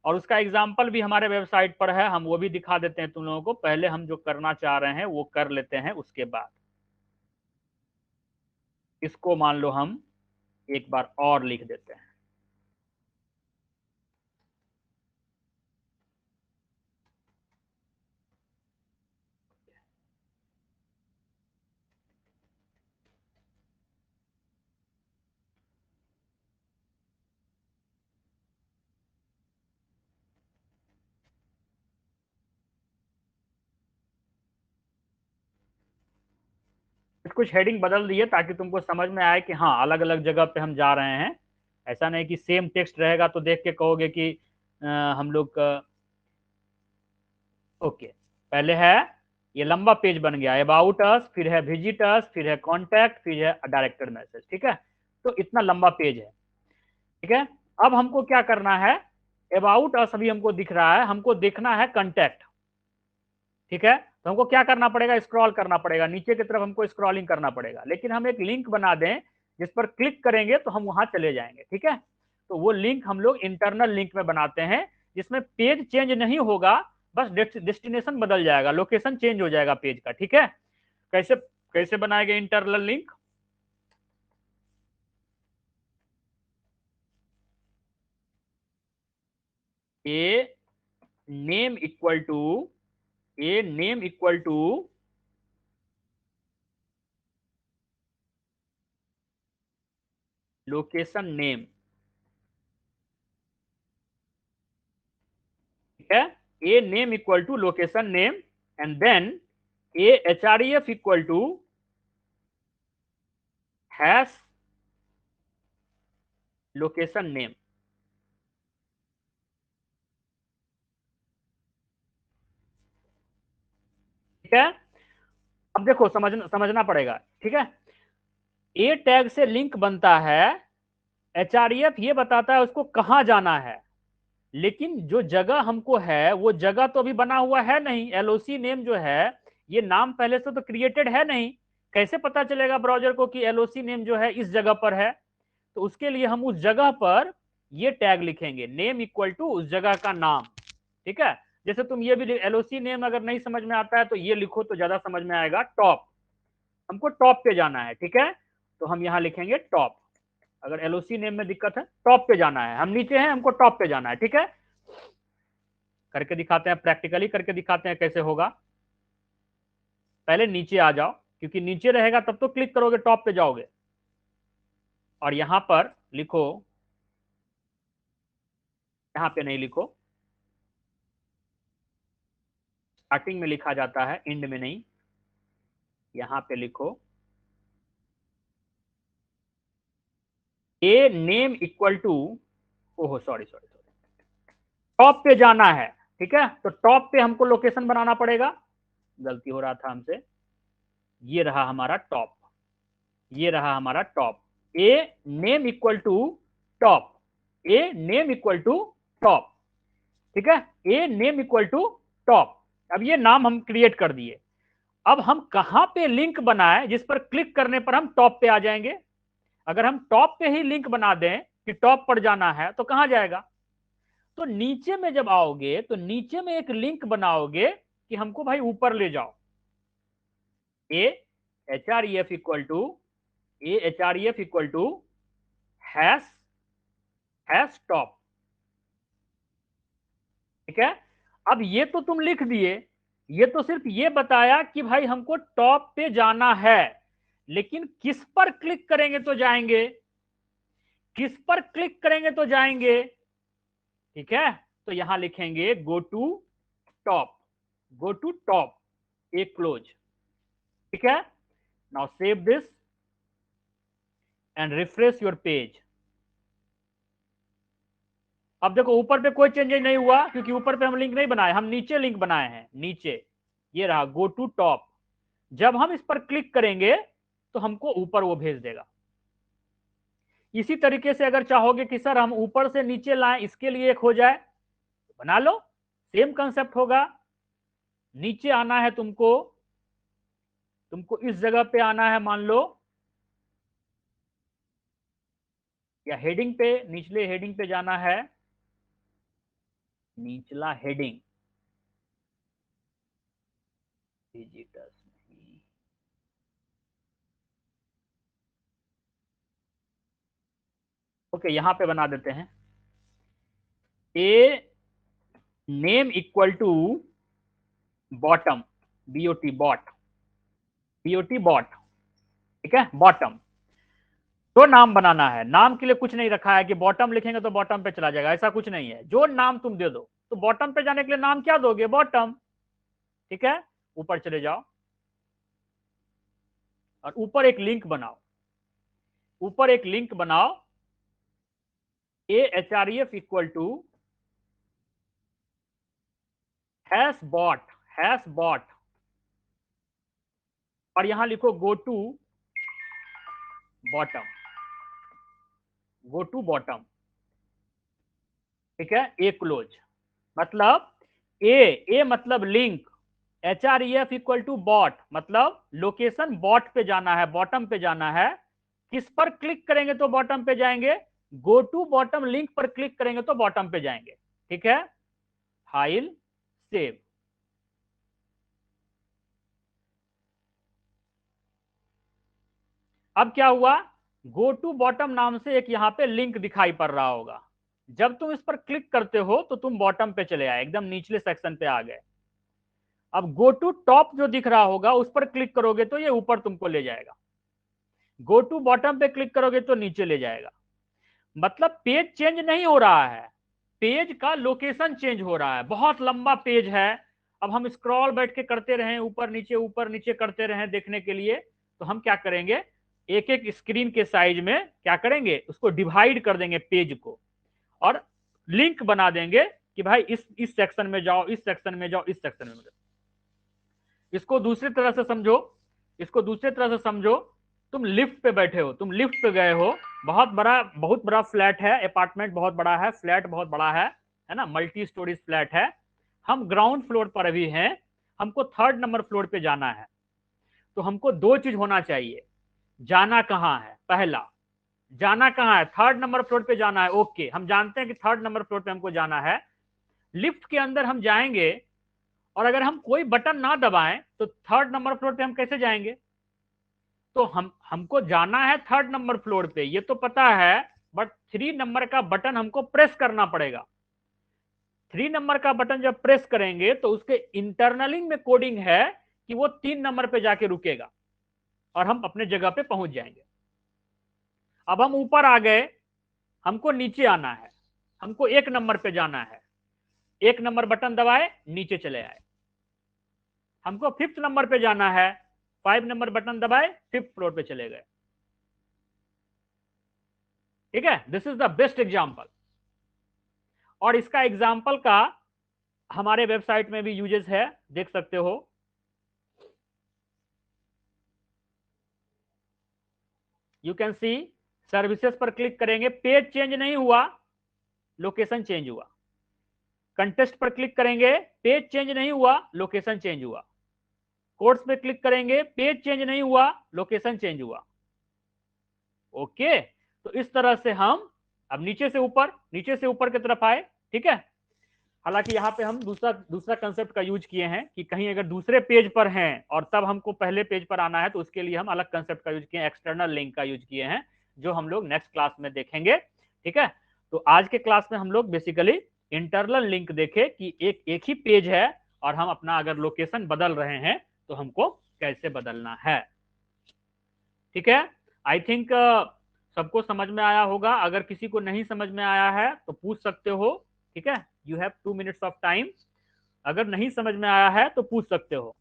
और उसका एग्जाम्पल भी हमारे वेबसाइट पर है, हम वो भी दिखा देते हैं तुम लोगों को। पहले हम जो करना चाह रहे हैं वो कर लेते हैं, उसके बाद इसको मान लो हम एक बार और लिख देते हैं। कुछ हेडिंग बदल दिए ताकि तुमको समझ में आए कि हाँ अलग अलग जगह पे हम जा रहे हैं। ऐसा नहीं कि सेम टेक्स्ट रहेगा तो देख के कहोगे कि हम लोग ओके। पहले है ये लंबा पेज बन गया, अबाउट अस, फिर है विजिट अस, फिर है कॉन्टैक्ट, फिर है डायरेक्टेड मैसेज। ठीक है, तो इतना लंबा पेज है। ठीक है, अब हमको क्या करना है, अबाउट अस अभी हमको दिख रहा है, हमको देखना है कंटैक्ट। ठीक है, तो हमको क्या करना पड़ेगा, स्क्रॉल करना पड़ेगा नीचे की तरफ, हमको स्क्रॉलिंग करना पड़ेगा। लेकिन हम एक लिंक बना दें जिस पर क्लिक करेंगे तो हम वहां चले जाएंगे। ठीक है, तो वो लिंक हम लोग इंटरनल लिंक में बनाते हैं जिसमें पेज चेंज नहीं होगा, बस डेस्टिनेशन बदल जाएगा, लोकेशन चेंज हो जाएगा पेज का। ठीक है, कैसे कैसे बनाएंगे internal link, a name equal to location name. ठीक है, a name equal to location name and then a href equal to hash location name. ठीक है, अब देखो समझना पड़ेगा। ठीक है, ए टैग से लिंक बनता है, href ये बताता है उसको कहां जाना है, लेकिन जो जगह हमको है वो जगह तो अभी बना हुआ है नहीं। एलओसी नेम जो है ये नाम पहले से तो क्रिएटेड है नहीं, कैसे पता चलेगा ब्राउजर को कि एलओसी नेम जो है इस जगह पर है। तो उसके लिए हम उस जगह पर ये टैग लिखेंगे, नेम इक्वल टू उस जगह का नाम। ठीक है, जैसे तुम ये भी एलओसी नेम अगर नहीं समझ में आता है तो ये लिखो तो ज्यादा समझ में आएगा, टॉप। हमको टॉप पे जाना है। ठीक है, तो हम यहां लिखेंगे टॉप। अगर एलओसी नेम में दिक्कत है, टॉप पे जाना है, हम नीचे हैं, हमको टॉप पे जाना है। ठीक है, करके दिखाते हैं, प्रैक्टिकली करके दिखाते हैं कैसे होगा। पहले नीचे आ जाओ, क्योंकि नीचे रहेगा तब तो क्लिक करोगे टॉप पे जाओगे। और यहां पर लिखो, यहां पे नहीं लिखो, स्टार्टिंग में लिखा जाता है, एंड में नहीं। यहां पे लिखो ए नेम इक्वल टू, ओहो सॉरी सॉरी सॉरी, टॉप पे जाना है। ठीक है, तो टॉप पे हमको लोकेशन बनाना पड़ेगा, गलती हो रहा था हमसे। ये रहा हमारा टॉप, ये रहा हमारा top. A name equal to top, a name equal to top. ठीक है, a name equal to top. अब ये नाम हम क्रिएट कर दिए। अब हम कहां पे लिंक बनाए जिस पर क्लिक करने पर हम टॉप पे आ जाएंगे। अगर हम टॉप पे ही लिंक बना दें कि टॉप पर जाना है तो कहां जाएगा, तो नीचे में जब आओगे तो नीचे में एक लिंक बनाओगे कि हमको भाई ऊपर ले जाओ। A href equal to hash hash top. ठीक है, अब ये तो तुम लिख दिए, ये तो सिर्फ ये बताया कि भाई हमको टॉप पे जाना है, लेकिन किस पर क्लिक करेंगे तो जाएंगे, किस पर क्लिक करेंगे तो जाएंगे। ठीक है, तो यहां लिखेंगे go to top, go to top, a close. ठीक है, now save this and refresh your page. अब देखो ऊपर पे कोई चेंजेस नहीं हुआ, क्योंकि ऊपर पे हम लिंक नहीं बनाए, हम नीचे लिंक बनाए हैं। नीचे ये रहा गो टू टॉप, जब हम इस पर क्लिक करेंगे तो हमको ऊपर वो भेज देगा। इसी तरीके से अगर चाहोगे कि सर हम ऊपर से नीचे लाएं, इसके लिए एक हो जाए तो बना लो, सेम कंसेप्ट होगा। नीचे आना है तुमको, तुमको इस जगह पे आना है, मान लो, या हेडिंग पे, निचले हेडिंग पे जाना है, निचला हेडिंग, विजिटर्स नहीं, ओके यहां पे बना देते हैं, a name equal to bottom, BOT bot, BOT bot. ठीक है, बॉटम, जो नाम बनाना है, नाम के लिए कुछ नहीं रखा है कि बॉटम लिखेंगे तो बॉटम पे चला जाएगा, ऐसा कुछ नहीं है। जो नाम तुम दे दो, तो बॉटम पे जाने के लिए नाम क्या दोगे, बॉटम। ठीक है, ऊपर चले जाओ और ऊपर एक लिंक बनाओ, ऊपर एक लिंक बनाओ AHREF equal to hash bot और यहां लिखो बॉटम गो टू बॉटम, ठीक है। ए क्लोज मतलब ए मतलब link, HREF equal to bot मतलब लोकेशन बॉट पे जाना है, बॉटम पे जाना है। किस पर क्लिक करेंगे तो बॉटम पे जाएंगे? गो टू बॉटम लिंक पर क्लिक करेंगे तो बॉटम पे जाएंगे, ठीक है। File save. अब क्या हुआ, गो टू बॉटम नाम से एक यहां पे लिंक दिखाई पड़ रहा होगा। जब तुम इस पर क्लिक करते हो तो तुम बॉटम पे चले आए, एकदम निचले सेक्शन पे आ गए। अब गो टू टॉप जो दिख रहा होगा उस पर क्लिक करोगे तो ये ऊपर तुमको ले जाएगा, गो टू बॉटम पे क्लिक करोगे तो नीचे ले जाएगा। मतलब पेज चेंज नहीं हो रहा है, पेज का लोकेशन चेंज हो रहा है। बहुत लंबा पेज है, अब हम स्क्रॉल बैठ के करते रहें, ऊपर नीचे करते रहें देखने के लिए, तो हम क्या करेंगे, एक एक स्क्रीन के साइज में क्या करेंगे, उसको डिवाइड कर देंगे पेज को, और लिंक बना देंगे कि भाई इस सेक्शन में जाओ, इस सेक्शन में जाओ, इस सेक्शन में जाओ। इसको दूसरी तरह से समझो, इसको दूसरी तरह से समझो। तुम लिफ्ट पे बैठे हो, तुम लिफ्ट पे गए हो, बहुत बड़ा फ्लैट है, अपार्टमेंट बहुत बड़ा है, फ्लैट बहुत बड़ा है ना, मल्टी स्टोरीज फ्लैट है। हम ग्राउंड फ्लोर पर अभी हैं, हमको थर्ड नंबर फ्लोर पे जाना है। तो हमको दो चीज होना चाहिए, जाना कहाँ है, पहला जाना कहाँ है, थर्ड नंबर फ्लोर पे जाना है। ओके, हम जानते हैं कि थर्ड नंबर फ्लोर पे हमको जाना है। लिफ्ट के अंदर हम जाएंगे और अगर हम कोई बटन ना दबाएं तो थर्ड नंबर फ्लोर पे हम कैसे जाएंगे? तो हमको जाना है थर्ड नंबर फ्लोर पे, ये तो पता है, बट 3 नंबर का बटन हमको प्रेस करना पड़ेगा। 3 नंबर का बटन जब प्रेस करेंगे तो उसके इंटरनली में कोडिंग है कि वो 3 नंबर पे जाके रुकेगा और हम अपने जगह पे पहुंच जाएंगे। अब हम ऊपर आ गए, हमको नीचे आना है, हमको 1 नंबर पे जाना है। 1 नंबर बटन दबाए, नीचे चले आए। हमको 5th नंबर पे जाना है, 5 नंबर बटन दबाए, 5th फ्लोर पे चले गए, ठीक है। This is the best example, और इसका एग्जाम्पल का हमारे वेबसाइट में भी यूजेस है, देख सकते हो। यू कैन सी, सर्विसेज पर क्लिक करेंगे, पेज चेंज नहीं हुआ, लोकेशन चेंज हुआ। कंटेस्ट पर क्लिक करेंगे, पेज चेंज नहीं हुआ, लोकेशन चेंज हुआ। कोर्स पे क्लिक करेंगे, पेज चेंज नहीं हुआ, लोकेशन चेंज हुआ। ओके, तो इस तरह से हम अब नीचे से ऊपर की तरफ आए, ठीक है। हालांकि यहाँ पे हम दूसरा दूसरा कंसेप्ट का यूज किए हैं कि कहीं अगर दूसरे पेज पर हैं और तब हमको पहले पेज पर आना है तो उसके लिए हम अलग कंसेप्ट का यूज किए हैं, एक्सटर्नल लिंक का यूज किए हैं, जो हम लोग नेक्स्ट क्लास में देखेंगे, ठीक है। तो आज के क्लास में हम लोग बेसिकली इंटरनल लिंक देखे कि एक एक ही पेज है और हम अपना अगर लोकेशन बदल रहे हैं तो हमको कैसे बदलना है, ठीक है। आई थिंक सबको समझ में आया होगा। अगर किसी को नहीं समझ में आया है तो पूछ सकते हो, ठीक है। You have 2 minutes of time, अगर नहीं समझ में आया है तो पूछ सकते हो।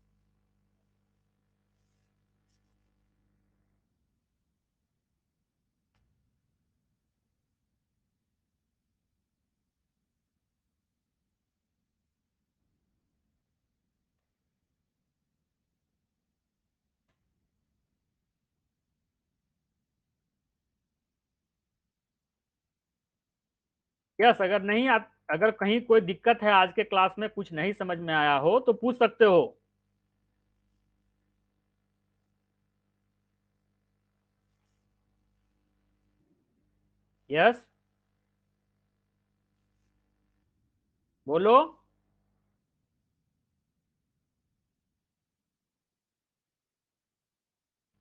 यस, अगर नहीं अगर कहीं कोई दिक्कत है, आज के क्लास में कुछ नहीं समझ में आया हो तो पूछ सकते हो। यस, बोलो।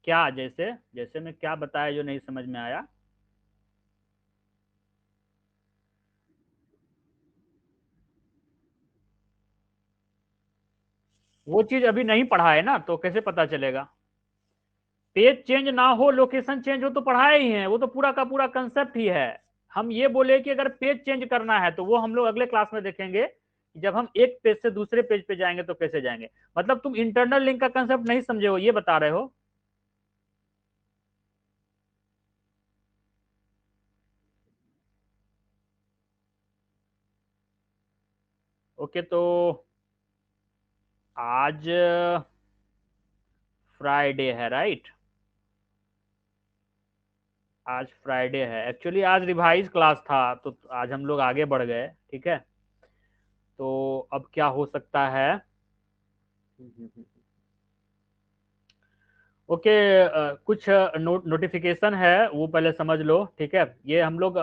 क्या, जैसे जैसे मैं क्या बताया जो नहीं समझ में आया? वो चीज अभी नहीं पढ़ा है ना, तो कैसे पता चलेगा? पेज चेंज ना हो, लोकेशन चेंज हो तो पढ़ाए ही है, वो तो पूरा का पूरा कंसेप्ट ही है। हम ये बोले कि अगर पेज चेंज करना है तो वो हम लोग अगले क्लास में देखेंगे कि जब हम एक पेज से दूसरे पेज पे जाएंगे तो कैसे जाएंगे। मतलब तुम इंटरनल लिंक का कंसेप्ट नहीं समझे हो, ये बता रहे हो। ओके, तो आज फ्राइडे है, राइट? आज फ्राइडे है, एक्चुअली आज रिवाइज क्लास था, तो आज हम लोग आगे बढ़ गए, ठीक है। तो अब क्या हो सकता है? ओके, कुछ नोटिफिकेशन है वो पहले समझ लो, ठीक है। ये हम लोग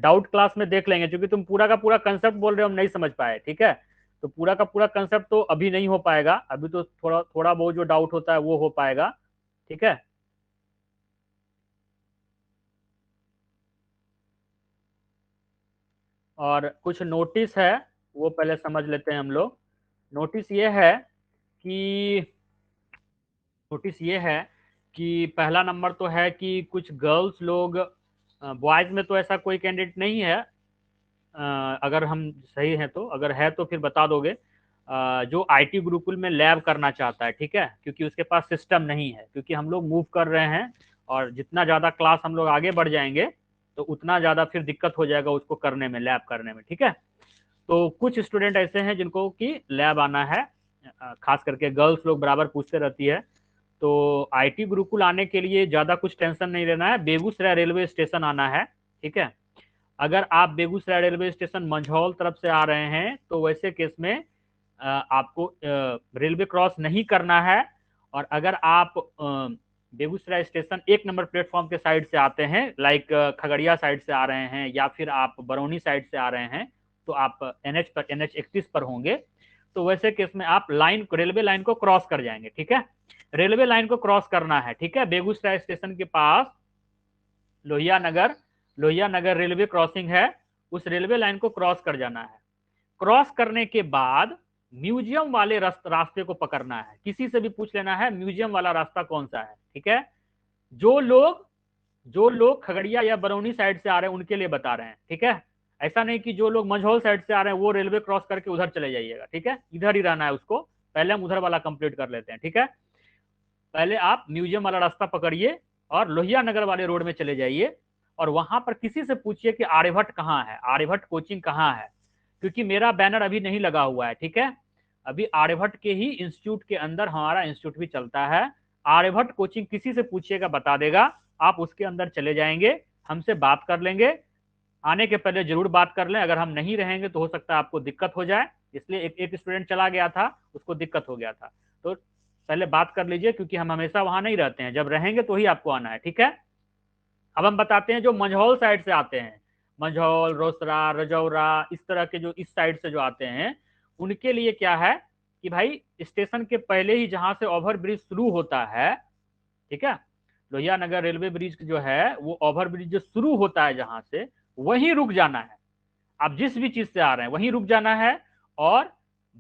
डाउट क्लास में देख लेंगे, क्योंकि तुम पूरा का पूरा कंसेप्ट बोल रहे हो, हम नहीं समझ पाए, ठीक है। तो पूरा का पूरा कंसेप्ट तो अभी नहीं हो पाएगा, अभी तो थोड़ा थोड़ा बहुत जो डाउट होता है वो हो पाएगा, ठीक है। और कुछ नोटिस है वो पहले समझ लेते हैं हम लोग। नोटिस ये है कि नोटिस ये है कि पहला नंबर तो है कि कुछ गर्ल्स लोग, बॉयज में तो ऐसा कोई कैंडिडेट नहीं है, अगर हम सही हैं तो, अगर है तो फिर बता दोगे। जो आईटी गुरुकुल में लैब करना चाहता है, ठीक है, क्योंकि उसके पास सिस्टम नहीं है, क्योंकि हम लोग मूव कर रहे हैं, और जितना ज़्यादा क्लास हम लोग आगे बढ़ जाएंगे तो उतना ज़्यादा फिर दिक्कत हो जाएगा उसको करने में, लैब करने में, ठीक है। तो कुछ स्टूडेंट ऐसे हैं जिनको कि लैब आना है, खास करके गर्ल्स लोग बराबर पूछते रहती है। तो आईटी गुरुकुल आने के लिए ज़्यादा कुछ टेंशन नहीं लेना है, बेगूसराय रेलवे स्टेशन आना है, ठीक है। अगर आप बेगूसराय रेलवे स्टेशन मंझौल तरफ से आ रहे हैं तो वैसे केस में आपको रेलवे क्रॉस नहीं करना है। और अगर आप बेगूसराय स्टेशन 1 नंबर प्लेटफॉर्म के साइड से आते हैं, लाइक खगड़िया साइड से आ रहे हैं, या फिर आप बरौनी साइड से आ रहे हैं, तो आप NH 31 पर होंगे। तो वैसे केस में आप रेलवे लाइन को क्रॉस कर जाएंगे, ठीक है। रेलवे लाइन को क्रॉस करना है, ठीक है। बेगूसराय स्टेशन के पास लोहिया नगर, लोहिया नगर रेलवे क्रॉसिंग है, उस रेलवे लाइन को क्रॉस कर जाना है। क्रॉस करने के बाद म्यूजियम वाले रास्ते को पकड़ना है, किसी से भी पूछ लेना है म्यूजियम वाला रास्ता कौन सा है, ठीक है। जो लोग जो लोग खगड़िया या बरौनी साइड से आ रहे हैं उनके लिए बता रहे हैं, ठीक है। ऐसा नहीं कि जो लोग मंझौल साइड से आ रहे हैं वो रेलवे क्रॉस करके उधर चले जाइएगा, ठीक है, इधर ही रहना है उसको। पहले हम उधर वाला कंप्लीट कर लेते हैं, ठीक है। पहले आप म्यूजियम वाला रास्ता पकड़िए और लोहिया नगर वाले रोड में चले जाइए, और वहां पर किसी से पूछिए कि आर्यभट्ट कहाँ है, आर्यभट्ट कोचिंग कहाँ है, क्योंकि मेरा बैनर अभी नहीं लगा हुआ है, ठीक है। अभी आर्यभट्ट के ही इंस्टीट्यूट के अंदर हमारा इंस्टीट्यूट भी चलता है। आर्यभट्ट कोचिंग किसी से पूछिएगा, बता देगा। आप उसके अंदर चले जाएंगे, हमसे बात कर लेंगे। आने के पहले जरूर बात कर लें, अगर हम नहीं रहेंगे तो हो सकता है आपको दिक्कत हो जाए, इसलिए एक स्टूडेंट चला गया था, उसको दिक्कत हो गया था। तो पहले बात कर लीजिए, क्योंकि हम हमेशा वहां नहीं रहते हैं, जब रहेंगे तो ही आपको आना है, ठीक है। अब हम बताते हैं जो मंझौल साइड से आते हैं, मंझौल, रोसड़ा, रजौरा, इस तरह के जो इस साइड से जो आते हैं, उनके लिए क्या है कि भाई स्टेशन के पहले ही जहां से ओवर ब्रिज शुरू होता है, ठीक है, लोहिया नगर रेलवे ब्रिज जो है वो ओवर ब्रिज जो शुरू होता है जहां से, वहीं रुक जाना है। आप जिस भी चीज से आ रहे हैं वहीं रुक जाना है, और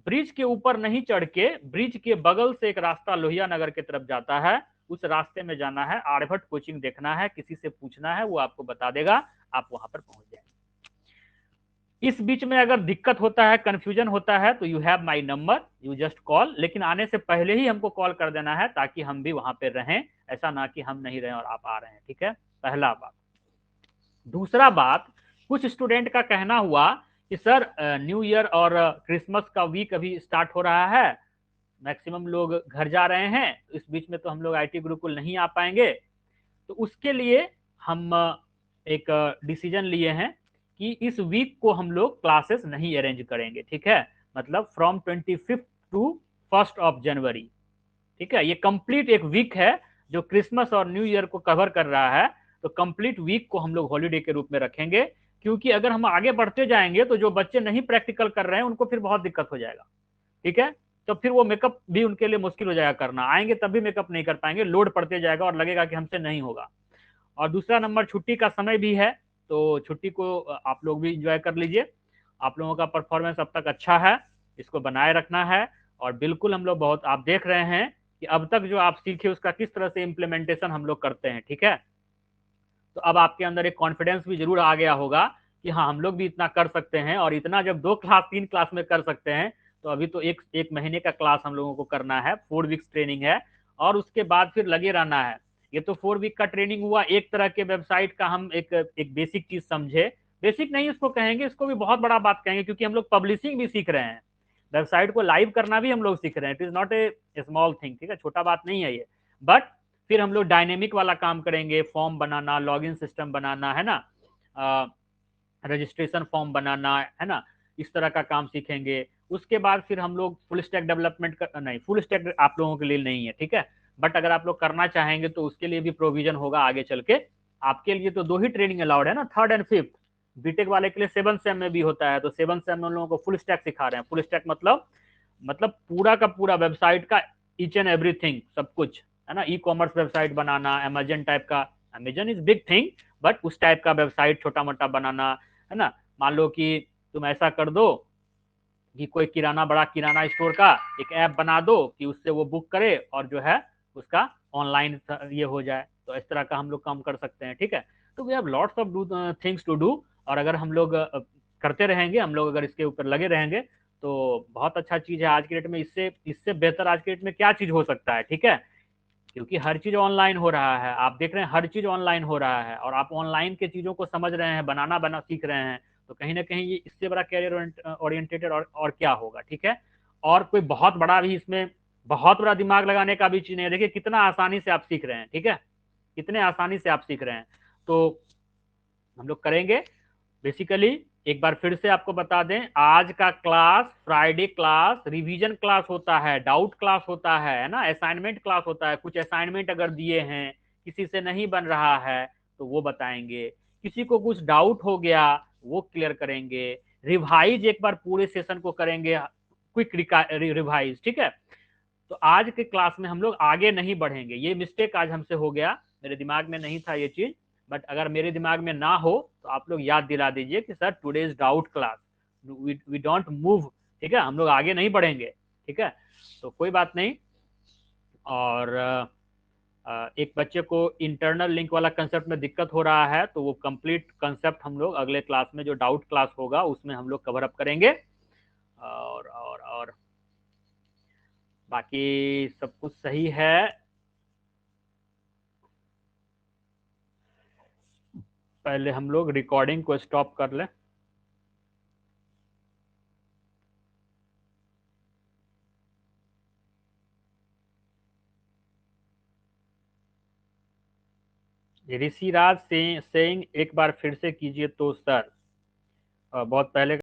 ब्रिज के ऊपर नहीं चढ़ के, ब्रिज के बगल से एक रास्ता लोहिया नगर की तरफ जाता है, उस रास्ते में जाना है, आर्यभट्ट कोचिंग देखना है, किसी से पूछना है, वो आपको बता देगा, आप वहां पर पहुंच जाएंगे। इस बीच में अगर दिक्कत होता है, कंफ्यूजन होता है, तो you have my number, you just call, लेकिन आने से पहले ही हमको कॉल कर देना है, ताकि हम भी वहां पे रहें, ऐसा ना कि हम नहीं रहे और आप आ रहे हैं, ठीक है। पहला बात। दूसरा बात, कुछ स्टूडेंट का कहना हुआ कि सर न्यू ईयर और क्रिसमस का वीक अभी स्टार्ट हो रहा है, मैक्सिमम लोग घर जा रहे हैं, इस बीच में तो हम लोग आईटी गुरुकुल नहीं आ पाएंगे। तो उसके लिए हम एक डिसीजन लिए हैं कि इस वीक को हम लोग क्लासेस नहीं अरेंज करेंगे, ठीक है। मतलब फ्रॉम 25 टू 1 जनवरी, ठीक है। ये कंप्लीट एक वीक है जो क्रिसमस और न्यू ईयर को कवर कर रहा है, तो कंप्लीट वीक को हम लोग हॉलीडे के रूप में रखेंगे, क्योंकि अगर हम आगे बढ़ते जाएंगे तो जो बच्चे नहीं प्रैक्टिकल कर रहे हैं उनको फिर बहुत दिक्कत हो जाएगा, ठीक है। तो फिर वो मेकअप भी उनके लिए मुश्किल हो जाएगा करना, आएंगे तब भी मेकअप नहीं कर पाएंगे, लोड पड़ते जाएगा और लगेगा कि हमसे नहीं होगा। और दूसरा नंबर, छुट्टी का समय भी है, तो छुट्टी को आप लोग भी इंजॉय कर लीजिए। आप लोगों का परफॉर्मेंस अब तक अच्छा है, इसको बनाए रखना है। और बिल्कुल हम लोग बहुत, आप देख रहे हैं कि अब तक जो आप सीखे उसका किस तरह से इम्प्लीमेंटेशन हम लोग करते हैं, ठीक है। तो अब आपके अंदर एक कॉन्फिडेंस भी जरूर आ गया होगा कि हाँ हम लोग भी इतना कर सकते हैं, और इतना जब 2 क्लास 3 क्लास में कर सकते हैं, तो अभी तो एक महीने का क्लास हम लोगों को करना है, 4 वीक्स ट्रेनिंग है, और उसके बाद फिर लगे रहना है। ये तो 4 वीक का ट्रेनिंग हुआ, एक तरह के वेबसाइट का हम एक बेसिक चीज समझे, बेसिक नहीं इसको कहेंगे, इसको भी बहुत बड़ा बात कहेंगे, क्योंकि हम लोग पब्लिशिंग भी सीख रहे हैं। वेबसाइट को लाइव करना भी हम लोग सीख रहे हैं। It is not a small thing, ठीक है, छोटा बात नहीं है ये। बट फिर हम लोग डायनेमिक वाला काम करेंगे, फॉर्म बनाना, लॉगिन सिस्टम बनाना, है ना, रजिस्ट्रेशन फॉर्म बनाना, है ना, इस तरह का काम सीखेंगे। उसके बाद फिर हम लोग फुल स्टैक डेवलपमेंट नहीं, फुल स्टैक आप लोगों के लिए नहीं है, ठीक है, बट अगर आप लोग करना चाहेंगे तो उसके लिए भी प्रोविजन होगा आगे चल के। आपके लिए तो 2 ही ट्रेनिंग अलाउड है ना, 3rd and 5th। बीटेक वाले के लिए 7th सेम में भी होता है, तो 7th सेम में उन लोगों को फुल स्टैक सिखा रहे हैं। फुल स्टैक मतलब पूरा का पूरा वेबसाइट का ईच एंड एवरीथिंग, सब कुछ, है ना, ई कॉमर्स वेबसाइट बनाना, अमेजन टाइप का, Amazon is big thing, but उस टाइप का वेबसाइट छोटा मोटा बनाना, है ना। मान लो कि तुम ऐसा कर दो कि कोई बड़ा किराना स्टोर का एक ऐप बना दो कि उससे वो बुक करे और जो है उसका ऑनलाइन ये हो जाए, तो इस तरह का हम लोग काम कर सकते हैं, ठीक है। तो we have lots of things to do, और अगर हम लोग करते रहेंगे, हम लोग अगर इसके ऊपर लगे रहेंगे तो बहुत अच्छा चीज है आज की डेट में। इससे इससे बेहतर आज की डेट में क्या चीज हो सकता है, ठीक है, क्योंकि हर चीज ऑनलाइन हो रहा है, आप देख रहे हैं हर चीज ऑनलाइन हो रहा है, और आप ऑनलाइन के चीजों को समझ रहे हैं, बना सीख रहे हैं, तो कहीं ना कहीं ये इससे बड़ा कैरियर ओरिएंटेटेड और क्या होगा, ठीक है। और कोई बहुत बड़ा भी इसमें बहुत बड़ा दिमाग लगाने का भी चीज नहीं है। देखिए कितना आसानी से आप सीख रहे हैं, ठीक है, कितने आसानी से आप सीख रहे हैं। तो हम लोग करेंगे बेसिकली। एक बार फिर से आपको बता दें, आज का class Friday class revision class होता है, डाउट क्लास होता है ना, असाइनमेंट क्लास होता है। कुछ असाइनमेंट अगर दिए हैं, किसी से नहीं बन रहा है तो वो बताएंगे, किसी को कुछ डाउट हो गया वो क्लियर करेंगे, रिवाइज एक बार पूरे सेशन को करेंगे, क्विक रिवाइज, ठीक है। तो आज के क्लास में हम लोग आगे नहीं बढ़ेंगे। ये मिस्टेक आज हमसे हो गया, मेरे दिमाग में नहीं था ये चीज, बट अगर मेरे दिमाग में ना हो तो आप लोग याद दिला दीजिए कि sir today is doubt class, we don't move, ठीक है, हम लोग आगे नहीं बढ़ेंगे, ठीक है। तो कोई बात नहीं। और एक बच्चे को इंटरनल लिंक वाला कंसेप्ट में दिक्कत हो रहा है, तो वो कंप्लीट कंसेप्ट हम लोग अगले क्लास में, जो डाउट क्लास होगा उसमें हम लोग कवर अप करेंगे। और बाकी सब कुछ सही है। पहले हम लोग रिकॉर्डिंग को स्टॉप कर लें। ऋषिराज सेइंग एक बार फिर से कीजिए तो सर, बहुत पहले